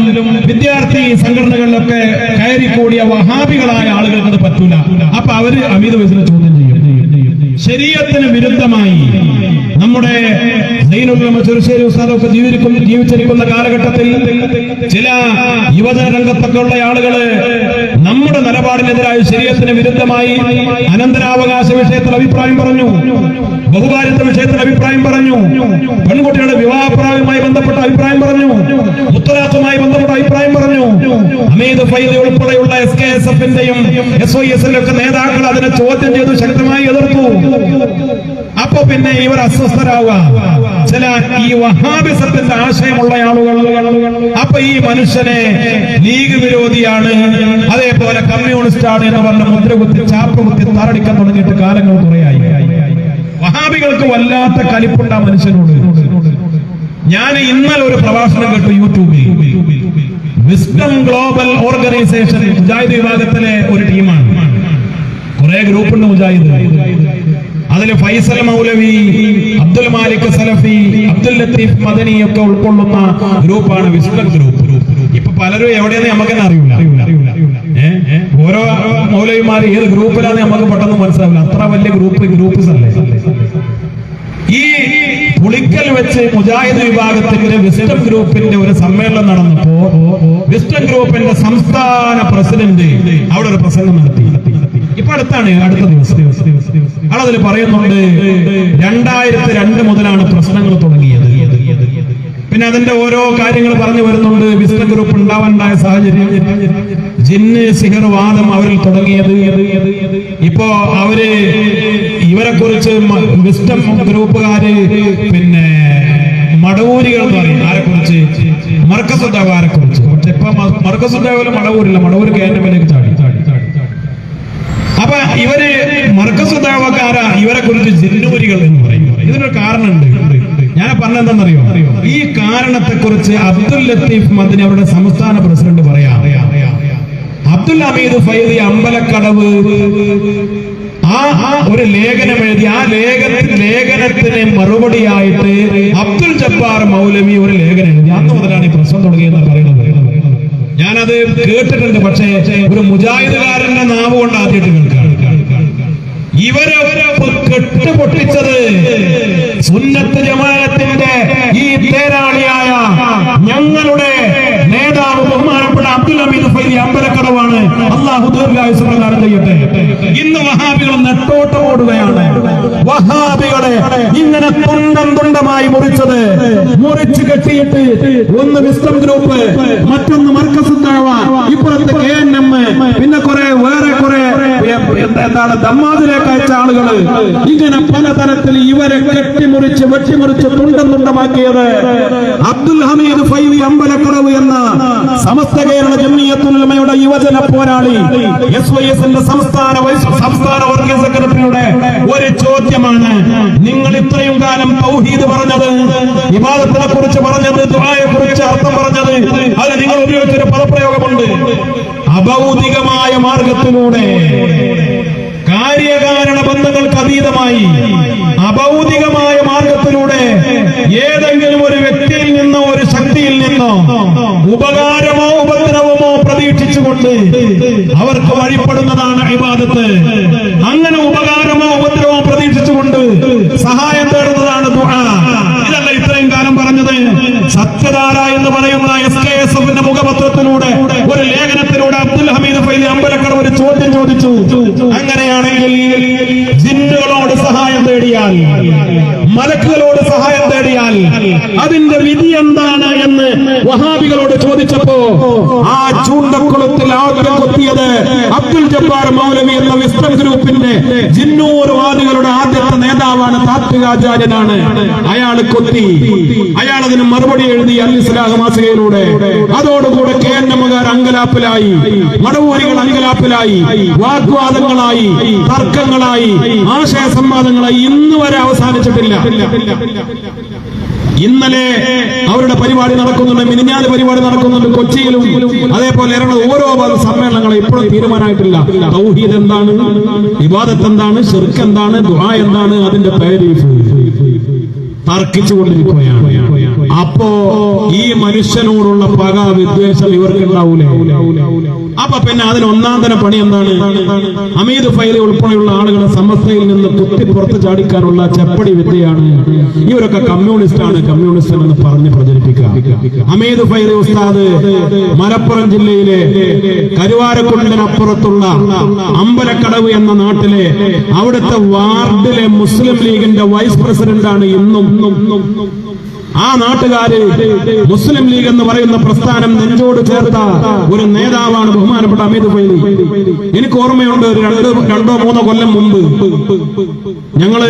വിദ്യാർത്ഥി സംഘടനകളിലൊക്കെ കയറിക്കൂടിയ വഹാബികളായ ആളുകൾക്ക് അത് പറ്റൂല. അപ്പൊ അവര് അമീദ് ഫൈദിനെ ചോദ്യം ചെയ്യും. ശരീഅത്തിന് വിരുദ്ധമായി നമ്മുടെ ചെറുശ്ശേരി ഉസ്താദൊക്കെ ജീവിച്ചിരിക്കുന്ന കാലഘട്ടത്തിൽ ചില യുവജന രംഗത്തൊക്കെ ഉള്ള ആളുകള് നമ്മുടെ നിലപാടിനെതിരായി ശരീഅത്തിന് വിരുദ്ധമായി അനന്തരാവകാശ വിഷയത്തിൽ അഭിപ്രായം പറഞ്ഞു, ബഹുഭാര്യത്വ വിഷയത്തിൽ അഭിപ്രായം പറഞ്ഞു, പെൺകുട്ടികളുടെ വിവാഹപ്രായവുമായി ബന്ധപ്പെട്ട അഭിപ്രായം പറഞ്ഞു, മുത്തലാഖുമായി ബന്ധപ്പെട്ട അഭിപ്രായം പറഞ്ഞു. അമീദ് ഫൈദി ഉൾപ്പെടെയുള്ള SKSF-ന്റെയും SYS-ന്റെ ഒക്കെ നേതാക്കൾ അതിനെ ചോദ്യം ചെയ്തു, ശക്തമായി എതിർത്തു. അപ്പൊ പിന്നെ ഇവർ അസ്വസ്ഥരാവുക, ചില ഈ വഹാബിസത്തിന്റെ ആശയമുള്ള ആളുകൾ. അപ്പൊ ഈ മനുഷ്യനെ ലീഗ് വിരോധിയാണ്, അതേപോലെ കമ്മ്യൂണിസ്റ്റ് ആണ് എന്ന് പറഞ്ഞ മുദ്രകുത്തി ചാപ്പകുത്തി താറടിക്കാൻ തുടങ്ങിയിട്ട് കാലങ്ങൾ കുറയായി. വഹാബികൾക്ക് വല്ലാത്ത കലിപ്പുണ്ട് ആ മനുഷ്യനോട്. ഞാൻ ഇന്നലെ ഒരു പ്രഭാഷണം കേട്ടു യൂട്യൂബിൽ. വിസ്ഡം ഗ്ലോബൽ ഓർഗനൈസേഷൻ മുജാഹിദ് വിഭാഗത്തിലെ ഒരു ടീമാണ്. കുറെ ഗ്രൂപ്പുണ്ട് മുജാഹിദ്. അതിൽ ഫൈസൽ മൗലവി, അബ്ദുൽ മാലിക് സലഫി, അബ്ദുൽ ലത്തീഫ് മദനി ഒക്കെ ഉൾക്കൊള്ളുന്ന ഗ്രൂപ്പാണ് വിസ്ഡം ഗ്രൂപ്പ്. ഇപ്പൊ പലരും എവിടെയെന്ന് നമുക്ക് തന്നെ അറിയില്ല. ഓരോ മൗലവിമാര് ഏത് ഗ്രൂപ്പിലാന്ന് നമുക്ക് പെട്ടെന്ന് മനസ്സിലാവില്ല. അത്ര വലിയ ഗ്രൂപ്പ്സ് അല്ലേ. ഈ പുളിക്കൽ വെച്ച് മുജാഹിദ് വിഭാഗത്തിന്റെ വിസ്ഡം ഗ്രൂപ്പിന്റെ ഒരു സമ്മേളനം നടന്നപ്പോ വിസ്ഡം ഗ്രൂപ്പിന്റെ സംസ്ഥാന പ്രസിഡന്റ് അവിടെ ഒരു പ്രസംഗം നടത്തി. ഇപ്പൊ അടുത്ത ദിവസം ആളതിൽ പറയുന്നുണ്ട് 2002 മുതലാണ് പ്രശ്നങ്ങൾ തുടങ്ങിയത്. പിന്നെ അതിന്റെ ഓരോ കാര്യങ്ങൾ പറഞ്ഞു വരുന്നുണ്ട്. വിസ്ഡം ഗ്രൂപ്പ് ഉണ്ടാവാനുണ്ടായ സാഹചര്യം, ജിന്ന് സിഹർ വാദം അവരിൽ തുടങ്ങിയത്. ഇപ്പോ അവര് ഇവരെ കുറിച്ച് വിസ്ഡം ഗ്രൂപ്പുകാര് പിന്നെ മടവൂരികൾ എന്ന് പറയും. ആരെ കുറിച്ച്? മർക്കസുദ്ദാവാരെ കുറിച്ച്. പക്ഷെ ഇപ്പൊ മർക്കസുദ്ദാവല് മടവൂരില്ല, മടവൂർ കേന്ദ്രത്തിലേക്ക് ചാടി. അപ്പൊ ഇവര് മർക്കസുദ്ദാവക്കാരാ, ഇവരെ കുറിച്ച് ജിന്നൂരികൾ എന്ന് പറയും. ഇതിനൊരു കാരണമുണ്ട്. ഞാൻ പറഞ്ഞെന്താണെന്നറിയോ? ഈ കാരണത്തെ കുറിച്ച് അബ്ദുൽ ലത്തീഫ് മദനി അവരുടെ സംസ്ഥാന പ്രസിഡന്റ് പറയാം. അബ്ദുൽ ഹമീദ് ഫൈദി അമ്പലക്കടവ് ഒരു ലേഖനം എഴുതി. ആ ലേഖനത്തിന് മറുപടിയായിട്ട് അബ്ദുൽ ജബ്ബാർ മൗലവി ഒരു ലേഖനം എഴുതി. അന്ന് മുതലാണ് ഈ പ്രശ്നം തുടങ്ങിയെന്ന് പറയുന്നത്. ഞാനത് കേട്ടിട്ടുണ്ട്, പക്ഷേ ഒരു മുജാഹിദുകാരന്റെ നാവ് കൊണ്ട് ആദ്യമായിട്ട് കേൾക്കുകയാണ്. ഇവരെ കെട്ടുപൊട്ടിച്ചത് സുന്നത്ത് ജമാഅത്തിന്റെ ഈ തേരാളിയായ ഞങ്ങളുടെ നേതാവ് ബഹുമാനപ്പെട്ട അബ്ദുൽ ഹമീദ് ഫൈദി അമ്പലക്കടവാണ്. അല്ലാഹു ദീർഘായുസ്സ് പ്രദാനം ചെയ്യട്ടെ. ഇന്ന് വഹാബികൾ നെട്ടോട്ടം ഓടുകയാണ്. വഹാബികളെ ഇങ്ങനെ തുണ്ടമായി മുറിച്ച് കെട്ടിയിട്ട് ഒന്ന് വിസ്ഡം ഗ്രൂപ്പ്, മറ്റൊന്ന് മർക്കസുദ്ദാവ, ഇപ്പുറത്ത് KNM, പിന്നെ വേറെ കുറെ ദമ്മാദിലേക്ക് അയച്ച ആളുകള്. ഇങ്ങനെ പലതരത്തിൽ ഇവരെ കെട്ടിമുറിച്ച് വെട്ടിമുറിച്ച് തുണ്ടമാക്കിയത് അബ്ദുൽ ഹമീദ് ഫൈദി അമ്പലക്കടവ് എന്ന സമസ്ത കേരള ജംഇയ്യത്തുൽ ഉലമയുടെ യുവജന പോരാളി SYS-ന്റെ സംസ്ഥാന വർഗീയ സെക്രട്ടറിയുടെ ഒരു ചോദ്യമാണ്. നിങ്ങൾ ഇത്രയും കാലം തൗഹീദ് പറഞ്ഞത്, ഇബാദത്തിനെ കുറിച്ച് പറഞ്ഞത്, ദുആയെ കുറിച്ച് അർത്ഥം പറഞ്ഞത്, അത് നിങ്ങൾ ഉപയോഗിച്ചൊരു പദപ്രയോഗമുണ്ട്. അഭൗതികമായ മാർഗത്തിലൂടെ, കാര്യകാരണ ബന്ധങ്ങൾക്ക് അതീതമായി അഭൗതികമായ മാർഗത്തിലൂടെ ഏതെങ്കിലും ഒരു വ്യക്തിയിൽ നിന്നോ ഒരു ശക്തിയിൽ നിന്നോ ഉപകാരമോ ഉപദ്രവമോ പ്രതീക്ഷിച്ചുകൊണ്ട് അവർക്ക് വഴിപ്പെടുന്നതാണ് ഇബാദത്ത്. അങ്ങനെ ഉപകാരമോ ഉപദ്രവമോ പ്രതീക്ഷിച്ചുകൊണ്ട് സഹായം തേടുന്നതാണ് ദുആ. ഇതല്ല ഇത്രയും കാലം പറഞ്ഞത്. സത്യധാര എന്ന് പറയുന്ന SKSF-ന്റെ മുഖപത്രത്തിലൂടെ ഒരു ലേഖനത്തിലൂടെ അബ്ദുൽ ഹമീദ് ഫൈദി അമ്പലക്കടവ് ഒരു ചോദ്യം ചോദിച്ചു. അങ്ങനെയാണെങ്കിൽ ജിന്നുകളോട് സഹായം തേടിയാൽ, മലക്കുകളോട് സഹായം തേടിയാൽ അതിന്റെ വിധി എന്താണ് എന്ന് വഹാബികളോട് ചോദിച്ചപ്പോ ആ ചൂണ്ടക്കുളത്തിൽ ആദ്യം കൊത്തിയത് അബ്ദുൽ ജബ്ബാർ മൗലവി എന്ന വിസ്ഡം ഗ്രൂപ്പിന്റെ ജിന്നൂർവാദികളുടെ ആദ്യത്തെ നേതാവാണ്, താത്വികാചാര്യനാണ്. അയാൾ കൊത്തി, അയാൾ അതിന് മറുപടി എഴുതി അൽ ഇസ്ലാഹ് മാസികയിലൂടെ. അതോടുകൂടെ KNMകാർ അങ്കലാപ്പിലായി, മടവൂരികൾ അങ്കലാപ്പിലായി, വാഗ്വാദങ്ങളായി, തർക്കങ്ങളായി, ആശയ സംവാദങ്ങളായി. ഇന്ന് വരെ അവസാനിച്ചിട്ടില്ല. ഇന്നലെ അവരുടെ പരിപാടി നടക്കുന്നുണ്ട്, മിനിഞ്ഞാന്ന് പരിപാടി നടക്കുന്നുണ്ട് കൊച്ചിയിലും, അതേപോലെ ഓരോ സമ്മേളനങ്ങളും. ഇപ്പോഴും തീരുമാനമായിട്ടില്ല തൗഹീദ് എന്താണ്, ഇബാദത്ത് എന്താണ്, ശിർക്ക് എന്താണ്, ദുആ എന്താണ്, അതിന്റെ താരീഫ് തർക്കിച്ചുകൊണ്ടിരിക്കുകയാണ്. അപ്പോ ഈ മനുഷ്യനോടുള്ള പക, വിദ്വേഷം ഇവർക്ക് ഉണ്ടാവൂലേ? അപ്പൊ പിന്നെ അതിന് ഒന്നാം തരം പണി എന്താണ്? ഹമീദ് ഫൈലി ഉൾപ്പെടെയുള്ള ആളുകളെ സമസ്തയിൽ നിന്ന് കുത്തി പുറത്ത് ചാടിക്കാനുള്ള ചെപ്പടി വിദ്യയാണ്. ഇവരൊക്കെ കമ്മ്യൂണിസ്റ്റ് എന്ന് പറഞ്ഞ് പ്രചരിപ്പിക്കുക. ഹമീദ് ഫൈലി ഉസ്താദ് മലപ്പുറം ജില്ലയിലെ കരുവാരക്കുണ്ടിനപ്പുറത്തുള്ള അമ്പലക്കടവ് എന്ന നാട്ടിലെ അവിടുത്തെ വാർഡിലെ മുസ്ലിം ലീഗിന്റെ വൈസ് പ്രസിഡന്റാണ്. ഇന്നും ആ നാട്ടുകാര് മുസ്ലിം ലീഗ് എന്ന് പറയുന്ന പ്രസ്ഥാനം നെഞ്ചോട് ചേർത്ത ഒരു നേതാവാണ് ബഹുമാനപ്പെട്ട ഹമീദ് ഫൈലി. എനിക്ക് ഓർമ്മയുണ്ട്, 2-3 കൊല്ലം മുമ്പ് ഞങ്ങള്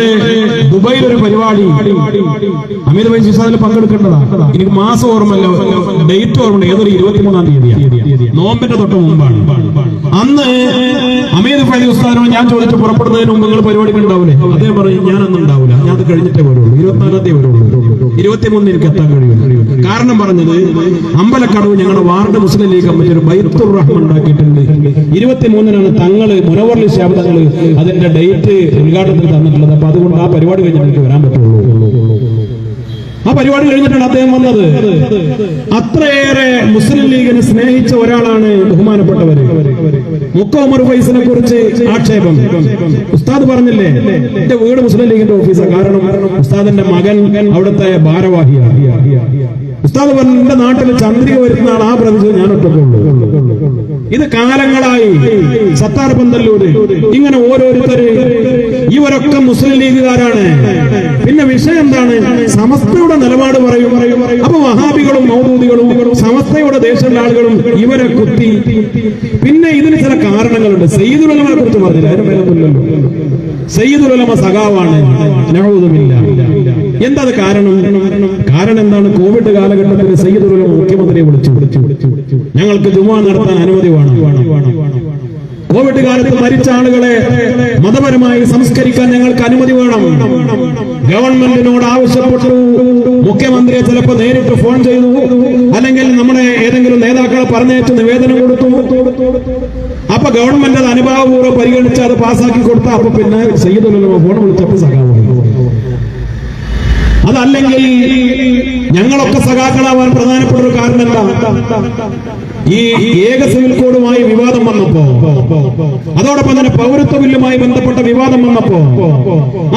ദുബൈയിൽ ഒരു പരിപാടി, ഹമീദ് ഫൈലി അതിൽ പങ്കെടുക്കേണ്ടതാണ്. എനിക്ക് മാസം ഓർമ്മല്ല, ഡേറ്റ് ഓർമ്മ, ഏതൊരു 23-ാം തീയതി, നോമ്പിന്റെ തൊട്ട് മുമ്പാണ്. അന്ന് ഹമീദ് ഫൈലി ഉസ്താദിനോട് ഞാൻ ചോദിച്ചു, പുറപ്പെടുന്നതിന് മുമ്പ് നിങ്ങൾ പരിപാടിക്ക് ഉണ്ടാവില്ലേ? അദ്ദേഹം പറയും ഞാനൊന്നും ഉണ്ടാവില്ല, ഞാൻ അത് കഴിഞ്ഞിട്ടേ വരുള്ളൂ, 24-ാം തീയതി വരുള്ളൂ, 23 എനിക്ക് എത്താൻ കഴിയും. കാരണം പറഞ്ഞത്, അമ്പലക്കടവ് ഞങ്ങളുടെ വാർഡ് മുസ്ലിം ലീഗ് കമ്മിറ്റി ഒരു ബൈത്തുർ റഹ്മാൻ ഉണ്ടാക്കിയിട്ടുണ്ട്. 23-നാണ് തങ്ങള് മുനവ്വർ ശാബ് തങ്ങള് അതിന്റെ ഡേറ്റ് ഉദ്ഘാടനത്തിന് തന്നിട്ടുള്ളത്. അപ്പൊ അതുകൊണ്ട് ആ പരിപാടി കഴിഞ്ഞാൽ എനിക്ക് വരാൻ പറ്റുള്ളൂ. ആ പരിപാടി കഴിഞ്ഞിട്ടാണ് അദ്ദേഹം വന്നത്. അത്രയേറെ മുസ്ലിം ലീഗിനെ സ്നേഹിച്ച ഒരാളാണ് ബഹുമാനപ്പെട്ടവര്. മുക്ക ഉമർ ഫൈസിനെ കുറിച്ച് ആക്ഷേപം ഉസ്താദ് പറഞ്ഞില്ലേ, എന്റെ വീട് മുസ്ലിം ലീഗിന്റെ ഓഫീസാണ്, കാരണം ഉസ്താദിന്റെ മകൻ അവിടുത്തെ ഭാരവാഹിയാണ്. ഉസ്താദ് പറഞ്ഞു, എന്റെ നാട്ടിൽ ചന്ദ്രിക വരുന്ന ആൾ ആ പ്രദേശത്ത് ഞാൻ ഒറ്റക്കുള്ളൂ. ഇത് കാലങ്ങളായി സത്താർ പന്തല്ലൂര് ഇങ്ങനെ ഓരോരുത്തര്, ഇവരൊക്കെ മുസ്ലിം ലീഗുകാരാണ്. പിന്നെ വിഷയം എന്താണ്? സമസ്തയുടെ നിലപാട് പറയും. അപ്പൊ വഹാബികളും മൗദൂദികളും സമസ്തയുടെ ദേശമുള്ള ആളുകളും ഇവരെ കുത്തി. പിന്നെ ഇതിന് ചില കാരണങ്ങളുണ്ട്. സയ്യിദുൽ ഉലമയെ കുറിച്ച് പറഞ്ഞില്ല, അതിന് മേലൊന്നുമില്ലല്ലോ. സയ്യിദുൽ ഉലമ സഖാവാണ്, നഊദുബില്ല. എന്താ കാരണം? കാരണം എന്താണ്? കോവിഡ് കാലഘട്ടത്തിൽ സയ്യിദുൽ ഉലമ മുഖ്യമന്ത്രിയെ വിളിച്ചു, ഞങ്ങൾക്ക് ജുമുഅ നടത്താൻ അനുമതി വേണം. കോവിഡ് കാലത്ത് മരിച്ച ആളുകളെ മതപരമായി സംസ്കരിക്കാൻ ഞങ്ങൾക്ക് അനുമതി വേണം. ഗവൺമെന്റിനോട് ആവശ്യപ്പെട്ടു. മുഖ്യമന്ത്രിയെ ചിലപ്പോൾ നേരിട്ട് ഫോൺ ചെയ്തു, അല്ലെങ്കിൽ നമ്മുടെ ഏതെങ്കിലും നേതാക്കളെ പറഞ്ഞേച്ച് നിവേദനം കൊടുത്തു. അപ്പൊ ഗവൺമെന്റ് അത് അനുഭാവപൂർവ്വം പരിഗണിച്ച് അത് പാസ്സാക്കി കൊടുത്ത. അപ്പൊ പിന്നെ സയ്യിദുൽ ഉലമ ഫോൺ വിളിച്ചപ്പോൾ സഖാവായി. അതല്ലെങ്കിൽ ഞങ്ങളൊക്കെ സഖാക്കളാവാൻ പ്രധാനപ്പെട്ട ഒരു കാരണം എന്താ? ഈ ഏക സിവിൽ കോഡുമായി വിവാദം വന്നപ്പോ, അതോടൊപ്പം തന്നെ പൗരത്വ ബില്ലുമായി ബന്ധപ്പെട്ട വിവാദം വന്നപ്പോ,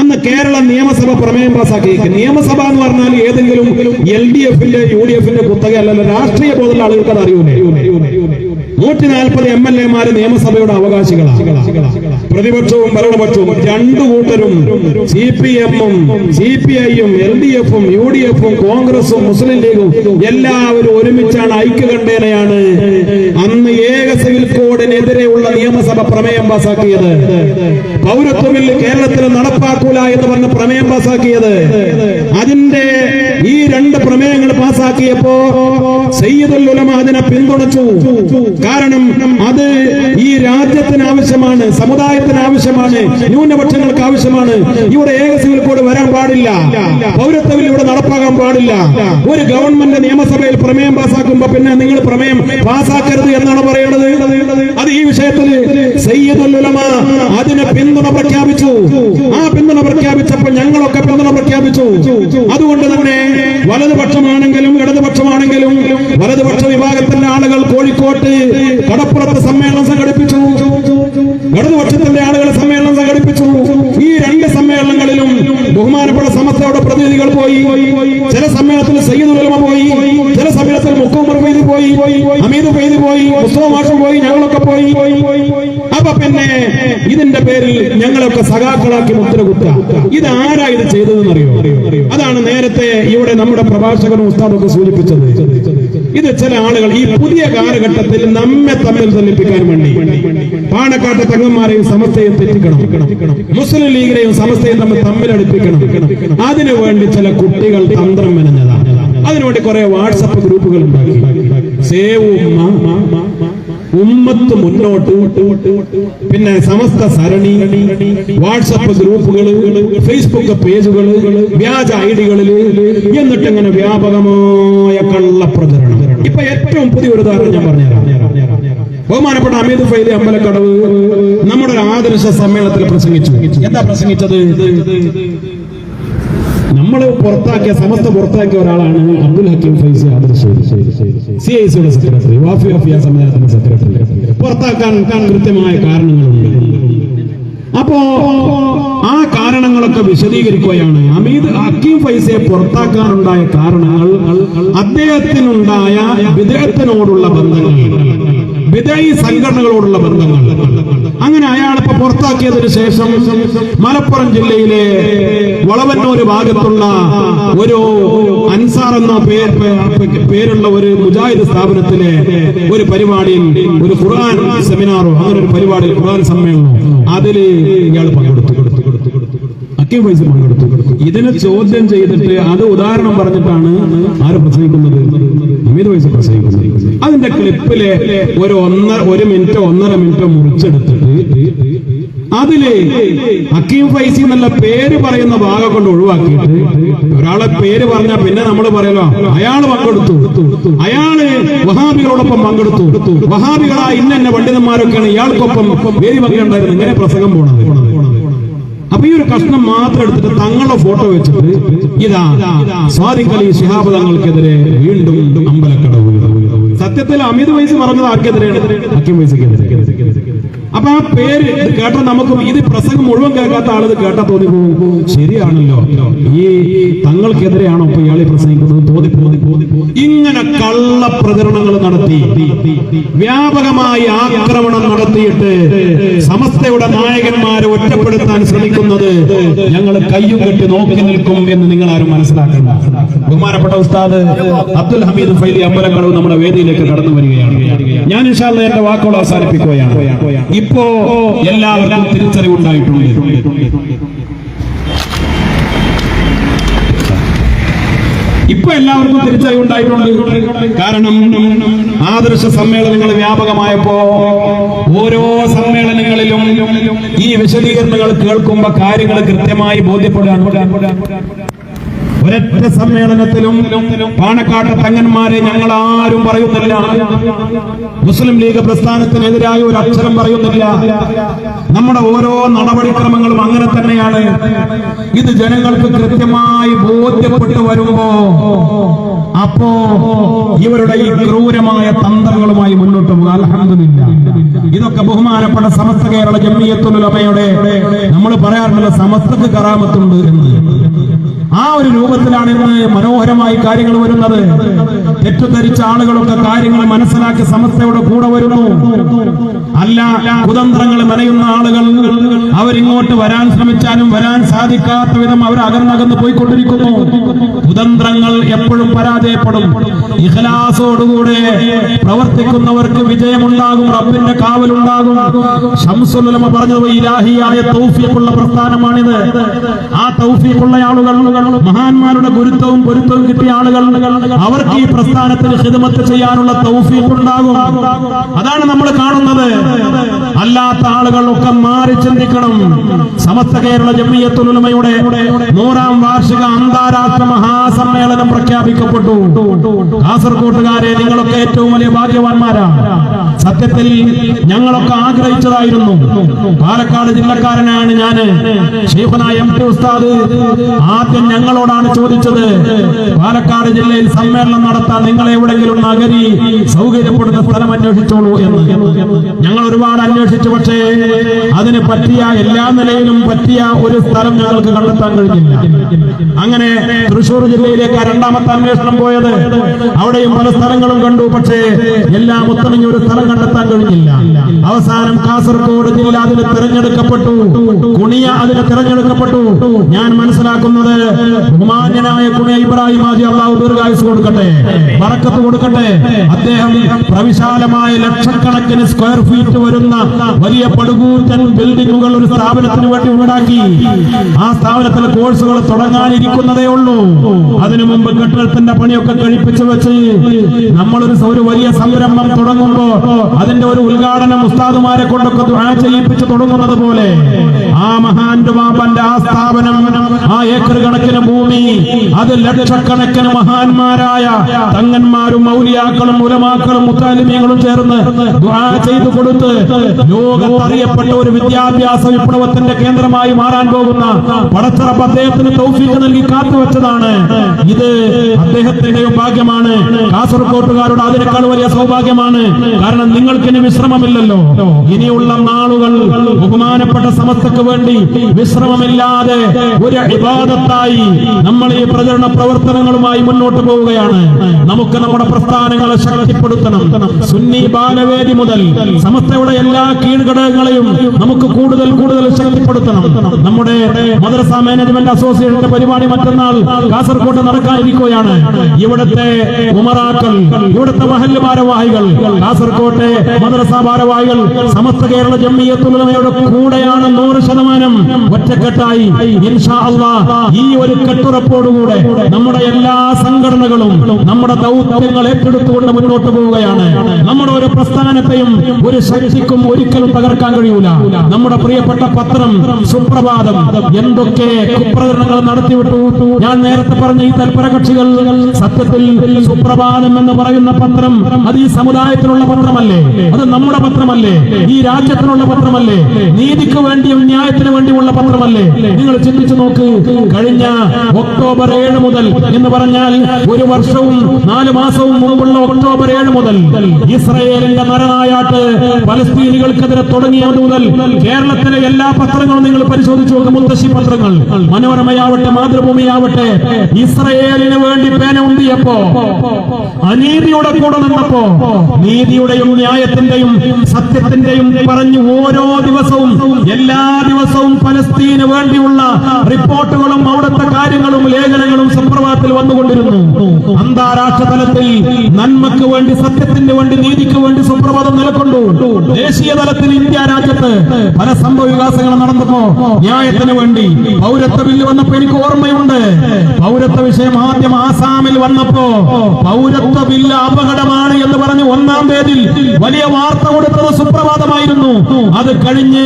അന്ന് കേരള നിയമസഭ പ്രമേയം പാസാക്കി. നിയമസഭ എന്ന് പറഞ്ഞാൽ ഏതെങ്കിലും LDFന്റെ UDFന്റെ കുത്തകയല്ലല്ലോ, രാഷ്ട്രീയ ബോധമുള്ള ആളുകൾക്ക് അത് അറിയൂലേ. 140 MLA-മാര് നിയമസഭയുടെ അവകാശികളാണ്. പ്രതിപക്ഷവും ഭരണപക്ഷവും രണ്ടു കൂട്ടരും, CPM-ഉം CPI-യും LDF-ഉം UDF-ഉം കോൺഗ്രസും മുസ്ലിം ലീഗും എല്ലാവരും ഒരുമിച്ചാണ്, ഐക്യകണ്ഠേനയാണ് അന്ന് ഏക സിവിൽ കോഡിനെതിരെയുള്ള നിയമസഭ പ്രമേയം പാസാക്കിയത്. പൗരത്വ ബില്ല് കേരളത്തിൽ നടപ്പാക്കൂല എന്ന് പറഞ്ഞ് പ്രമേയം പാസാക്കിയത്. അതിന്റെ ഈ 2 പ്രമേയങ്ങൾ പാസാക്കിയപ്പോ സയ്യിദുൽ ഉലമ അതിനെ പിന്തുണച്ചു. കാരണം അത് ഈ രാജ്യത്തിന് ആവശ്യമാണ്, സമുദായത്തിന് ആവശ്യമാണ്, ന്യൂനപക്ഷങ്ങൾക്ക് ആവശ്യമാണ്. ഇവിടെ ഏക സിവിൽ കോഡ് വരാൻ പാടില്ല, പൗരത്വ ബില്ല് ഇവിടെ നടപ്പാക്കാൻ പാടില്ല. ഒരു ഗവൺമെന്റ് നിയമസഭയിൽ പ്രമേയം പാസാക്കുമ്പോ പിന്നെ നിങ്ങൾ പ്രമേയം പാസാക്കരുത് എന്നാണ് പറയുന്നത്. അത് ഈ വിഷയത്തിൽ സയ്യിദുൽ ഉലമ അതിന് പിന്തുണ പ്രഖ്യാപിച്ചു. ആ പിന്തുണ പ്രഖ്യാപിച്ചപ്പോൾ ഞങ്ങളൊക്കെ പിന്തുണ പ്രഖ്യാപിച്ചു. അതുകൊണ്ട് തന്നെ വലതുപക്ഷമാണെങ്കിലും ഇടതുപക്ഷമാണെങ്കിലും വലതുപക്ഷ വിഭാഗത്തിന്റെ ആളുകൾ കോഴിക്കോട്ട് കടപ്പുറത്ത് സമ്മേളനം സംഘടിപ്പിച്ചു, ഇടതുപക്ഷത്തിന്റെ ആളുകൾ സമ്മേളനം സംഘടിപ്പിച്ചു. ഈ 2 സമ്മേളനങ്ങളിലും ബഹുമാനപ്പെട്ട സമസ്തയുടെ പ്രതിനിധികൾ പോയി. ചില സമ്മേളനത്തിൽ സയ്യിദുൽ ഉലമ പോയി, ചില സമ്മേളനത്തിൽ മുക്ക ഉമർ ഫൈലി പോയി, ഹമീദ് ഫൈലി പോയി, മുസ്തഫ മാഷ് പോയി, ഞങ്ങളൊക്കെ പോയി. അപ്പൊ പിന്നെ ഇതിന്റെ പേരിൽ ഞങ്ങളൊക്കെ സഖാക്കളാക്കി മുദ്ര കുത്തുക. ഇത് ആരാ ഇത് ചെയ്തതെന്ന് അറിയോ? അതാണ് നേരത്തെ ഇവിടെ നമ്മുടെ പ്രഭാഷകനും ഉസ്താദൊക്കെ സൂചിപ്പിച്ചത്. ഇത് ചില ആളുകൾ ഈ പുതിയ കാലഘട്ടത്തിൽ നമ്മെ തമ്മിൽ തല്ലിപ്പിക്കാൻ വേണ്ടി പാണക്കാട്ടെ തങ്ങന്മാരെയും സമസ്തയും തെറ്റിക്കണം, മുസ്ലിം ലീഗിനെയും സമസ്തയും തമ്മിൽ അടുപ്പിക്കണം. അതിനു വേണ്ടി ചില കുട്ടികൾ തന്ത്രം മെനഞ്ഞതാണ്. അതിനുവേണ്ടി കുറെ വാട്സപ്പ് ഗ്രൂപ്പുകൾ ഉണ്ടാക്കി. സേവ് ഉമ്മത്ത് മുന്നോട്ട്, പിന്നെ സമസ്ത സരണി, വാട്സപ്പ് ഗ്രൂപ്പുകൾ, ഫേസ്ബുക്ക് പേജുകൾ, വ്യാജ ഐഡികളിൽ, എന്നിട്ട് ഇങ്ങനെ വ്യാപകമായ കള്ളപ്രചരണം. ഇപ്പൊ ഏറ്റവും പുതിയൊരു ഉദാഹരണം ഞാൻ പറഞ്ഞുതരാം. ബഹുമാനപ്പെട്ട ഹമീദ് ഫൈലി അമ്പലക്കടവ് നമ്മുടെ ഒരു ആദർശ സമ്മേളനത്തിൽ പ്രസംഗിച്ചു. എന്താ പ്രസംഗിച്ചത്? നമ്മൾ പുറത്താക്കിയ, സമസ്ത പുറത്താക്കിയ ഒരാളാണ് അബ്ദുൽ ഹക്കീം ഫൈസി ആദർശ, CICയുടെ സെക്രട്ടറി, വാഫി വഫിയ സമ്മേളനത്തിന്റെ സെക്രട്ടറി. പുറത്താക്കാൻ കൃത്യമായ കാരണങ്ങളുണ്ട്. അപ്പോ ആ കാരണങ്ങളൊക്കെ വിശദീകരിക്കുകയാണ്. ഹക്കീം ഫൈസിയെ പുറത്താക്കാനുണ്ടായ കാരണങ്ങൾ അദ്ദേഹത്തിനുണ്ടായ വിദേഹത്തിനോടുള്ള ബന്ധങ്ങൾ, വിദേഹി സംഘടനകളോടുള്ള ബന്ധങ്ങൾ. അങ്ങനെ അയാളിപ്പോ പുറത്താക്കിയതിനു ശേഷം മലപ്പുറം ജില്ലയിലെ വളവന്നൂർ ഭാഗത്തുള്ള ഒരു അൻസാർ എന്ന പേരുള്ള ഒരു മുജാഹിദ് സ്ഥാപനത്തിലെ ഒരു പരിപാടിയിൽ, ഒരു ഖുർആൻ സെമിനാറോ അങ്ങനെ ഒരു പരിപാടി, ഖുർആൻ സമ്മേളനമോ, അതിൽ ഇയാൾ പങ്കെടുത്തു. ഹക്കീം ഫൈസി പങ്കെടുത്തു. ഇതിനെ ചോദ്യം ചെയ്തിട്ട് അത് ഉദാഹരണം പറഞ്ഞിട്ടാണ് ആര് പ്രസംഗിക്കുന്നത്? ഹമീദ് ഫൈസി പ്രസംഗിക്കുന്നത്. അതിന്റെ ക്ലിപ്പിലെ ഒരു മിനിറ്റോ 1.5 മിനിറ്റോ മുറിച്ചെടുത്തിട്ട് അതില് ഹക്കീം ഫൈസി എന്നുള്ള പേര് പറയുന്ന ഭാഗം കൊണ്ട് ഒഴിവാക്കിയിട്ട്, ഒരാളെ പേര് പറഞ്ഞാൽ പിന്നെ നമ്മൾ പറയലോ അയാൾ പങ്കെടുത്തു, അയാള് വഹാബികളോടൊപ്പം പങ്കെടുത്തു, വഹാബികളായ ഇന്ന പണ്ഡിതന്മാരൊക്കെയാണ് ഇയാൾക്കൊപ്പം വേദി പങ്കിട്ടുണ്ടായിരുന്നു, ഇങ്ങനെ പ്രസംഗം പോണത്. അപ്പൊ ഈ ഒരു കഷ്ണം മാത്രം എടുത്തിട്ട് തങ്ങളുടെ ഫോട്ടോ വെച്ചിട്ട് ഇതാ സ്വാദിഖ് അലി ശിഹാബ് തങ്ങൾക്കെതിരെ വീണ്ടും അമ്പലക്കടവ്. സത്യത്തിൽ ഹമീദ് ഫൈസി പറഞ്ഞത് ആർക്കെതിരെയാണ്? ഹക്കീം ഫൈസിക്കെതിരെ. അപ്പൊ ആ പേര് കേട്ടാൽ നമുക്ക്, ഇത് പ്രസംഗം മുഴുവൻ കേൾക്കാത്ത ആളത് കേട്ടാ തോന്നിപ്പോകും, ശരിയാണല്ലോ ഈ തങ്ങൾക്കെതിരെയാണോ ഇപ്പൊ ഇയാളെ പ്രസംഗിക്കുന്നത് തോന്നിപ്പോകും. ഇങ്ങനെ കള്ള പ്രചരണങ്ങൾ നടത്തി, വ്യാപകമായി ആക്രമണം നടത്തിയിട്ട് സമസ്തയുടെ നായകന്മാരെ ഒറ്റപ്പെടുത്താൻ ശ്രമിക്കുന്നത് ഞങ്ങൾ കയ്യും കെട്ടി നോക്കി നിൽക്കും എന്ന് നിങ്ങൾ ആരും മനസ്സിലാക്കണം. ബഹുമാനപ്പെട്ട ഉസ്താദ് അബ്ദുൽ ഹമീദ് ഫൈലി അമ്പലക്കടവ് നമ്മുടെ വേദിയിലേക്ക് കടന്നു വരികയാണ്. ഞാൻ ഇൻഷാ അല്ലാഹ് എന്റെ വാക്കുകൾ അവസാനിപ്പിക്കുകയാണ്. ഇപ്പോ എല്ലാവർക്കും തിരിച്ചറിവുണ്ടായിട്ടുണ്ട്. ഇപ്പൊ എല്ലാവർക്കും തിരിച്ചറിവുണ്ടായിട്ടുണ്ട്. കാരണം ആദർശ സമ്മേളനങ്ങൾ വ്യാപകമായപ്പോ ഓരോ സമ്മേളനങ്ങളിലും ഈ വിശദീകരണങ്ങൾ കേൾക്കുമ്പോ കാര്യങ്ങൾ കൃത്യമായി ബോധ്യപ്പെടുകയാണ്. ഒരൊറ്റ സമ്മേളനത്തിലും പാണക്കാട്ടെ തങ്ങന്മാരെ ഞങ്ങൾ ആരും പറയുന്നില്ല, മുസ്ലിം ലീഗ് പ്രസ്ഥാനത്തിനെതിരായ ഒരു അക്ഷരം പറയുന്നില്ല. നമ്മുടെ ഓരോ നടപടിക്രമങ്ങളും അങ്ങനെ തന്നെയാണ്. ഇത് ജനങ്ങൾക്ക് കൃത്യമായി ബോധ്യപ്പെട്ടു വരുമ്പോ അപ്പോ ഇവരുടെ ഈ ക്രൂരമായ തന്ത്രങ്ങളുമായി മുന്നോട്ട് പോകുക. അൽഹംദുലില്ലാഹ്, ഇതൊക്കെ ബഹുമാനപ്പെട്ട സമസ്ത കേരള ജംഇയ്യത്തുൽ ഉലമയുടെ, നമ്മൾ പറയാറുണ്ടല്ലോ സമസ്തക്ക് കറാമത്തുണ്ട് എന്ന്, ആ ഒരു രൂപത്തിലാണ് ഇന്ന് മനോഹരമായി കാര്യങ്ങൾ വരുന്നത്. തെറ്റിദ്ധരിച്ച ആളുകളൊക്കെ കാര്യങ്ങൾ മനസ്സിലാക്കി സമസ്തയുടെ കൂടെ വരുന്നു. അല്ല, കുതന്ത്രങ്ങൾ മെനയുന്ന ആളുകൾ അവരിങ്ങോട്ട് വരാൻ ശ്രമിച്ചാലും വരാൻ സാധിക്കാത്ത വിധം അവർ അകന്നകന്ന് പോയിക്കൊണ്ടിരിക്കുന്നു. കുതന്ത്രങ്ങൾ എപ്പോഴും പരാജയപ്പെടും. ഇഖ്ലാസോടുകൂടെ പ്രവർത്തിക്കുന്നവർക്ക് വിജയമുണ്ടാകും, റബ്ബിന്റെ കാവലുണ്ടാകും. ശംസുൽ ഉലമ പറഞ്ഞത് ഇലാഹിയായ തൗഫീഖുള്ള പ്രസ്ഥാനമാണിത്. ആ തൗഫീഖുള്ള ആളുകൾ, മഹാന്മാരുടെ ഗുരുത്വവും പൊരുത്തവും കിട്ടിയ ആളുകൾ, അവർക്ക് ഈ പ്രസ്ഥാനത്തിന് ഖിദ്മത്ത് ചെയ്യാനുള്ള തൗഫീഖ് ഉണ്ടാകും. അതാണ് നമ്മൾ കാണുന്നത്. അല്ലാത്ത ആളുകളൊക്കെ മാറി ചിന്തിക്കണം. സമസ്ത കേരള ജംഇയ്യത്തുൽ ഉലമയുടെ 100ാം വാർഷിക അന്താരാഷ്ട്ര മഹാസമ്മേളനം പ്രഖ്യാപിക്കപ്പെട്ടു. കാസർകോട്ടുകാരെ, നിങ്ങളൊക്കെ ഏറ്റവും വലിയ ഭാഗ്യവാന്മാരാണ്. സത്യത്തിൽ ഞങ്ങളൊക്കെ ആഗ്രഹിച്ചതായിരുന്നു. പാലക്കാട് ജില്ലക്കാരനാണ് ഞാൻ. ശൈഖുനാ എം.ടി. ഉസ്താദ് ആദ്യം ഞങ്ങളോടാണ് ചോദിച്ചത്, പാലക്കാട് ജില്ലയിൽ സമ്മേളനം നടത്താൻ നിങ്ങൾ എവിടെങ്കിലും നഗരി സൗകര്യപ്പെടുന്ന സ്ഥലം അന്വേഷിച്ചോളൂ എന്ന്. ഞങ്ങൾ ഒരുപാട് അന്വേഷിച്ചു. അന്വേഷിച്ചു. പക്ഷേ അതിന് പറ്റിയ എല്ലാ നിലയിലും പറ്റിയ ഒരു സ്ഥലം ഞങ്ങൾക്ക് കണ്ടെത്താൻ കഴിഞ്ഞില്ല. അങ്ങനെ തൃശൂർ ജില്ലയിലേക്ക് രണ്ടാമത്തെ അന്വേഷണം പോയത്, അവിടെയും പല സ്ഥലങ്ങളും കണ്ടു. പക്ഷേ എല്ലാം ഒത്തിണങ്ങി ഒരു സ്ഥലം കണ്ടെത്താൻ കഴിഞ്ഞില്ല. അവസാനം കാസർഗോഡ് ജില്ല അതിന് തിരഞ്ഞെടുക്കപ്പെട്ടു, കുണിയ അതിന് തിരഞ്ഞെടുക്കപ്പെട്ടു. ഞാൻ മനസ്സിലാക്കുന്നത് ബഹുമാന്യനായ കുണിയ ഇബ്രാഹിം ഹാജി, അള്ളാഹു ദീർഘായുസ്സ് കൊടുക്കട്ടെ, ബറക്കത്ത് കൊടുക്കട്ടെ, അദ്ദേഹം പ്രവിശാലമായ ലക്ഷക്കണക്കിന് സ്ക്വയർ ഫീറ്റ് വരുന്ന വലിയ പടുകൂറ്റൻ ബിൽഡിങ്ങുകൾ ഒരു സ്ഥാപനത്തിന് വേണ്ടി ഉണ്ടാക്കി. ആ സ്ഥാപനത്തിലെ കോഴ്സുകൾ തുടങ്ങാനിരിക്കുന്നതേ ഉള്ളൂ. അതിനു മുമ്പ് കെട്ടിടത്തിന്റെ പണിയൊക്കെ കഴിപ്പിച്ചു വെച്ച് നമ്മളൊരു വലിയ സംരംഭം തുടങ്ങുമ്പോ അതിന്റെ ഒരു ഉദ്ഘാടനം ഉസ്താദുമാരെ കൊണ്ടൊക്കെ ദുആ ചെയ്യിപ്പിച്ച് തുടങ്ങുന്നത് പോലെ ആ മഹാന്റെ ബാബന്റെ ആ സ്ഥാപനം, ആ ഏക്കർ കണക്കിന് ഭൂമി, അത് ലക്ഷക്കണക്കിന് മഹാന്മാരായ തങ്ങന്മാരും മൗലിയാക്കളും ഉലമാക്കളും മുത്താലിമീങ്ങളും ചേർന്ന് ദുആ ചെയ്തു കൊടുത്ത് ലോകത്തറിയപ്പെട്ട ഒരു വിദ്യാഭ്യാസ വിപ്ലവത്തിന്റെ കേന്ദ്രമായി മാറാൻ പോകുന്ന പടച്ചറപ്പ് അദ്ദേഹത്തിന് തൗഫീഖ് നൽകി കാത്തുവെച്ചതാണ്. ഇത് അദ്ദേഹത്തിന്റെയും ഭാഗ്യമാണ്, കാസർകോട്ടുകാരുടെ അതിനേക്കാൾ വലിയ സൗഭാഗ്യമാണ്. കാരണം നിങ്ങൾക്കിനി വിശ്രമമില്ലല്ലോ. ഇനിയുള്ള നാളുകൾ ബഹുമാനപ്പെട്ട സമസ്തക്ക് വേണ്ടി വിശ്രമമില്ലാതെ ഒരു ഇബാദത്തായി നമ്മൾ ഈ പ്രചരണ പ്രവർത്തനങ്ങളുമായി മുന്നോട്ട് പോവുകയാണ്. നമുക്ക് നമ്മുടെ പ്രസ്ഥാനങ്ങളെ ശക്തിപ്പെടുത്തണം. സുന്നി ബാലവേദി മുതൽ സമസ്തയുടെ എല്ലാ കീഴ്ഘടകങ്ങളെയും നമുക്ക് കൂടുതൽ ശക്തിപ്പെടുത്തണം. നമ്മുടെ മദ്രസ മാനേജ്മെന്റ് അസോസിയേഷന്റെ പരിപാടി മറ്റന്നാൾ കാസർകോട്ട് നടക്കാനിരിക്കുകയാണ്. ഇവിടുത്തെ ഉമറാക്കൾ, ഇവിടുത്തെ മഹല്ല് ഭാരവാഹികൾ, കാസർകോട്ടെ മദ്രസ ഭാരവാഹികൾ സമസ്ത കേരള ജംഇയ്യത്തുൽ ഉലമയുടെ കൂടെയാണ് 100% ഒറ്റക്കെട്ടായി. ഇൻഷാ അല്ലാഹ് ഈ ഒരു കെട്ടുറപ്പോടുകൂടെ നമ്മുടെ എല്ലാ സംഘടനകളും നമ്മുടെ ദൗത്യങ്ങൾ ഏറ്റെടുത്തുകൊണ്ട് മുന്നോട്ട് പോവുകയാണ്. നമ്മുടെ ഒരു പ്രസ്ഥാനത്തെയും ഒരു ശക്തിക്കും ഒരിക്കലും തകർക്കാൻ കഴിയൂല. നമ്മുടെ പ്രിയപ്പെട്ട പത്രം സുപ്രഭാതം എന്തൊക്കെ കുപ്രചരണങ്ങൾ നടത്തിവിട്ടു. ഞാൻ നേരത്തെ പറഞ്ഞ ഈ തൽപര കക്ഷികൾ സത്യത്തിൽ സുപ്രഭാതം എന്ന് പറയുന്ന പത്രം അത് ഈ സമുദായത്തിനുള്ള പത്രമല്ലേ? അത് നമ്മുടെ പത്രമല്ലേ? ഈ രാജ്യത്തിനുള്ള പത്രമല്ലേ? നീതിക്ക് വേണ്ടിയും ന്യായത്തിന് വേണ്ടിയുള്ള പത്രമല്ലേ? നിങ്ങൾ ചിന്തിച്ചു നോക്ക്. കഴിഞ്ഞ ഒക്ടോബർ 7 മുതൽ എന്ന് പറഞ്ഞാൽ ഒരു വർഷവും 4 മാസവും മുമ്പുള്ള ഒക്ടോബർ 7 മുതൽ ഇസ്രയേലിന്റെ നരനായാട്ട് പലസ്തീനികൾക്കെതിരെ തുടങ്ങിയത് മുതൽ കേരളത്തിലെ എല്ലാ പത്രങ്ങളും നിങ്ങൾ പരിശോധിച്ചു നോക്കുക. മുത്തശ്ശി പത്രങ്ങൾ, മനോരമയാവട്ടെ മാതൃഭൂമിയാവട്ടെ, ഇസ്രയേലിന് വേണ്ടി പേന ഉന്തിയപ്പോ, അനീതിയുടെ കൂടെ നിന്നപ്പോ നീതിയുടെയും ന്യായത്തിന്റെയും സത്യത്തിന്റെയും പറഞ്ഞു ഓരോ ദിവസവും എല്ലാ ദിവസവും പലസ്തീന് വേണ്ടിയുള്ള റിപ്പോർട്ടുകളും അവിടുത്തെ കാര്യങ്ങളും ലേഖനങ്ങളും സുപ്രഭാതത്തിൽ വന്നുകൊണ്ടിരുന്നു. അന്താരാഷ്ട്ര തലത്തിൽ നന്മക്ക് വേണ്ടി, സത്യത്തിന് വേണ്ടി, നീതിക്ക് വേണ്ടി സുപ്രഭാതം നിലകൊണ്ടു. ദേശീയ തലത്തിൽ ഇന്ത്യ രാജ്യത്ത് പല സംഭവ വികാസങ്ങൾ നടന്നപ്പോ ന്യായത്തിന് വേണ്ടി പൗരത്വ ബില്ല് വന്നപ്പോ എനിക്ക് ഓർമ്മയുണ്ട്. പൗരത്വ വിഷയം ആദ്യം ആസാമിൽ വന്നപ്പോ പൗരത്വ ബില്ല് അപകടമാണ് എന്ന് പറഞ്ഞ് 1-ാം പേജിൽ വലിയ വാർത്ത കൊടുത്തത് സുപ്രഭാതമായിരുന്നു. അത് കഴിഞ്ഞ്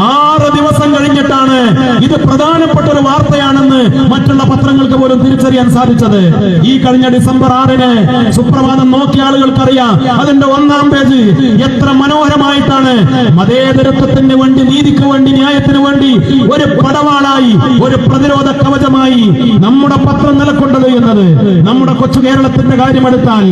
6 ദിവസം കഴിഞ്ഞിട്ടാണ് ഇത് പ്രധാനപ്പെട്ട ഒരു വാർത്തയാണെന്ന് മറ്റുള്ള പത്രങ്ങൾക്ക് പോലും തിരിച്ചറിയാൻ സാധിച്ചത്. ഈ കഴിഞ്ഞ ഡിസംബർ 6-ന് സുപ്രഭാതം നോക്കിയ ആളുകൾക്കറിയാം അതിന്റെ 1-ാം പേജ് എത്ര മനോഹരമായിട്ടാണ് മതേതരത്വത്തിന് വേണ്ടി, നീതിക്ക് വേണ്ടി, ന്യായത്തിന് വേണ്ടി ഒരു പടവാളായി, ഒരു പ്രതിരോധ കവചമായി നമ്മുടെ പത്രം നിലകൊണ്ടത് എന്നത്. നമ്മുടെ കൊച്ചു കേരളത്തിന്റെ കാര്യമെടുത്താൽ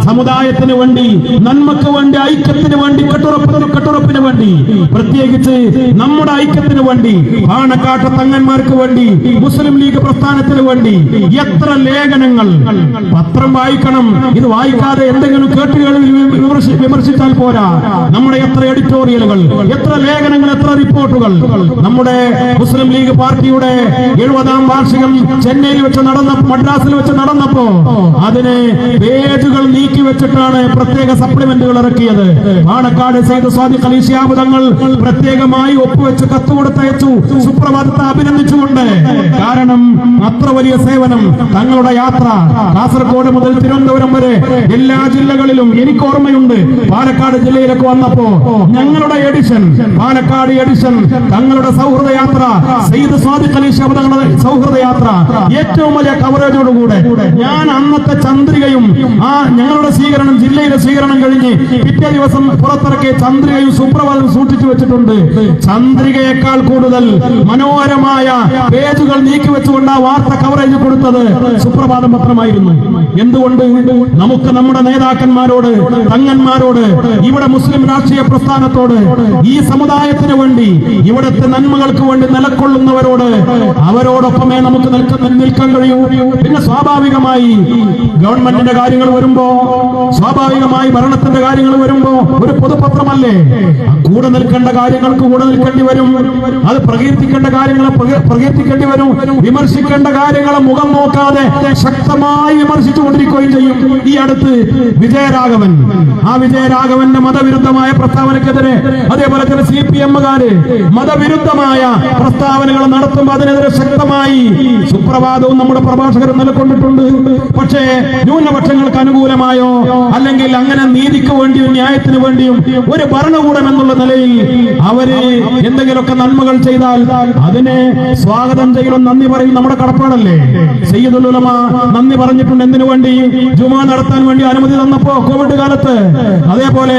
സമുദായത്തിന് വേണ്ടി, നന്മക്ക് വേണ്ടി, ഐക്യത്തിന് വേണ്ടി, കെട്ടുറപ്പിന് വേണ്ടി, പ്രത്യേകിച്ച് നമ്മുടെ ഐക്യത്തിന് വേണ്ടി, പാണക്കാട്ട് തങ്ങന്മാർക്ക് വേണ്ടി, മുസ്ലിം ലീഗ് പ്രസ്ഥാനത്തിന് വേണ്ടി എത്ര ലേഖനങ്ങൾ. പത്രം വായിക്കണം. ഇത് വായിക്കാതെ എന്തെങ്കിലും കേട്ടുകളിൽ വിമർശിച്ചാൽ പോരാ. നമ്മുടെ എത്ര എഡിറ്റോറിയലുകൾ, എത്ര ലേഖനങ്ങൾ, എത്ര റിപ്പോർട്ടുകൾ. നമ്മുടെ മുസ്ലിം ലീഗ് പാർട്ടിയുടെ 70-ാം വാർഷികം ചെന്നൈയിൽ വെച്ച് മദ്രാസിൽ വെച്ച് നടന്നപ്പോ അതിന് പേജുകൾ നീക്കി വെച്ചിട്ടാണ് പ്രത്യേക സപ്ലിമെന്റുകൾ ഇറക്കിയത്. പാണക്കാട് സെയ്ദ് സ്വാദിഖ് അലി ശിഹാബ് തങ്ങൾ പ്രത്യേകമായി ഒപ്പുവെച്ച് കത്ത് കൊടുത്തയച്ചു സുപ്രഭാതത്തെ അഭിനന്ദിച്ചുകൊണ്ട്. കാരണം അത്ര വലിയ സേവനം. തങ്ങളുടെ യാത്ര കാസർഗോഡ് മുതൽ തിരുവനന്തപുരം വരെ എല്ലാ ജില്ലകളിലും എനിക്ക് ഓർമ്മയുണ്ട്. പാലക്കാട് ജില്ലയിലേക്ക് വന്നപ്പോ ഞങ്ങളുടെ എഡിഷൻ, പാലക്കാട് എഡിഷൻ, തങ്ങളുടെ സൗഹൃദ യാത്ര, സെയ്ദ് സ്വാദിഖ് അലി ശിഹാബ് തങ്ങളുടെ സൗഹൃദ യാത്ര ഏറ്റവും വലിയ കവറേജോടുകൂടെ ഞാൻ അന്നത്തെ ചന്ദ്രികയും ആ ഞങ്ങളുടെ സ്വീകരണം, ജില്ലയിലെ സ്വീകരണം കഴിഞ്ഞ് പിറ്റേ ദിവസം പുറത്തിറക്കിയ ചന്ദ്രികയും സുപ്രഭാതം സൂക്ഷിച്ചു വെച്ചിട്ടുണ്ട്. ചന്ദ്രികയേക്കാൾ കൂടുതൽ മനോഹരമായ പേജുകൾ നീക്കിവെച്ചുകൊണ്ട് ആ വാർത്ത കവറേജ് കൊടുത്തത് സുപ്രഭാതം പത്രമായിരുന്നു. എന്തുകൊണ്ട്? നമുക്ക് നമ്മുടെ നേതാക്കന്മാരോട്, തങ്ങന്മാരോട്, ഇവിടെ മുസ്ലിം രാഷ്ട്രീയ പ്രസ്ഥാനത്തോട്, ഈ സമുദായത്തിന് വേണ്ടി, ഇവിടുത്തെ നന്മകൾക്ക് വേണ്ടി നിലകൊള്ളുന്നവരോട്, അവരോടൊപ്പമേ നമുക്ക് നിൽക്കാൻ കഴിയൂ. പിന്നെ സ്വാഭാവികമായി ഗവൺമെന്റിന്റെ കാര്യങ്ങൾ വരുമ്പോ, സ്വാഭാവികമായി ഭരണത്തിന്റെ കാര്യങ്ങൾ വരുമ്പോ ഒരു പൊതുപത്രമല്ലേ, കൂടെ നിൽക്കേണ്ട കാര്യങ്ങൾക്ക് കൂടെ നിൽക്കേണ്ടി വരും. അത് പ്രകീർത്തിക്കേണ്ട കാര്യങ്ങളെ പ്രകീർത്തിക്കേണ്ടി വരും. വിമർശിക്കേണ്ട കാര്യങ്ങളെ മുഖം നോക്കാതെ ശക്തമായി വിമർശിച്ചുകൊണ്ടിരിക്കുകയും ചെയ്യും. ഈ അടുത്ത് വിജയരാഘവൻ, ആ വിജയരാഘവന്റെ മതവിരുദ്ധമായ പ്രസ്താവനക്കെതിരെ, അതേപോലെ തന്നെ CPM-കാര് മതവിരുദ്ധമായ പ്രസ്താവനകൾ നടത്തുമ്പോൾ അതിനെതിരെ ശക്തമായി സുപ്രഭാതവും നമ്മുടെ പ്രഭാഷകരും നിലകൊണ്ടിട്ടുണ്ട്. പക്ഷേ ന്യൂനപക്ഷങ്ങൾക്ക് അനുകൂലമായോ അല്ലെങ്കിൽ അങ്ങനെ നീതിക്ക് വേണ്ടിയും ന്യായത്തിന് വേണ്ടിയും ഒരു ഭരണകൂടം എന്നുള്ള നിലയിൽ അവര് എന്തെങ്കിലുമൊക്കെ നന്മകൾ ചെയ്താൽ അതിനെ സ്വാഗതം ചെയ്യലും നന്ദി പറയും നമ്മുടെ കടപ്പാടല്ലേ. സയ്യിദുൽ ഉലമ നന്ദി പറഞ്ഞിട്ടുണ്ട്. എന്തിനു വേണ്ടി? ജുമാ നടത്താൻ വേണ്ടി അനുമതി തന്നപ്പോ കോവിഡ് കാലത്ത്. അതേപോലെ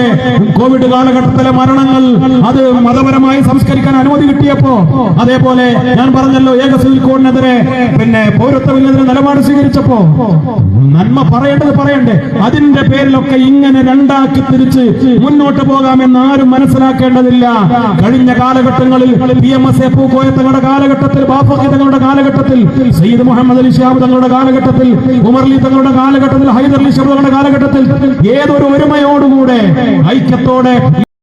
കോവിഡ് കാലഘട്ടത്തിലെ മരണങ്ങൾ അത് മതപരമായി സംസ്കരിക്കാൻ അനുമതി കിട്ടിയപ്പോ, അതേപോലെ ഞാൻ പറഞ്ഞല്ലോ ഏക സിവിൽ കോഡിനെതിരെ പിന്നെ പൗരത്വ ബില്ലിനെതിരെ നിലപാട് സ്വീകരിച്ചപ്പോ നന്മ പറയേണ്ടത് പറയണ്ടേ. അതിന്റെ പേരിലൊക്കെ ഇങ്ങനെ രണ്ടാക്കി തിരിച്ച് മുന്നോട്ട് പോകാമെന്ന് ആരും മനസ്സിലാക്കേണ്ടതില്ല. കഴിഞ്ഞ കാലഘട്ടങ്ങളിൽ PMSA പൂക്കോയ തങ്ങളുടെ കാലഘട്ടത്തിൽ, ബാഫഖി തങ്ങളുടെ കാലഘട്ടത്തിൽ, സയ്യിദ് മുഹമ്മദ് അലി ശിഹാബ് തങ്ങളുടെ കാലഘട്ടത്തിൽ, ഉമർ അലി തങ്ങളുടെ കാലഘട്ടത്തിൽ, ഹൈദർ അലി ശിഹാബ് തങ്ങളുടെ കാലഘട്ടത്തിൽ ഏതൊരു ഒരുമയോടുകൂടെ ഐക്യത്തോടെ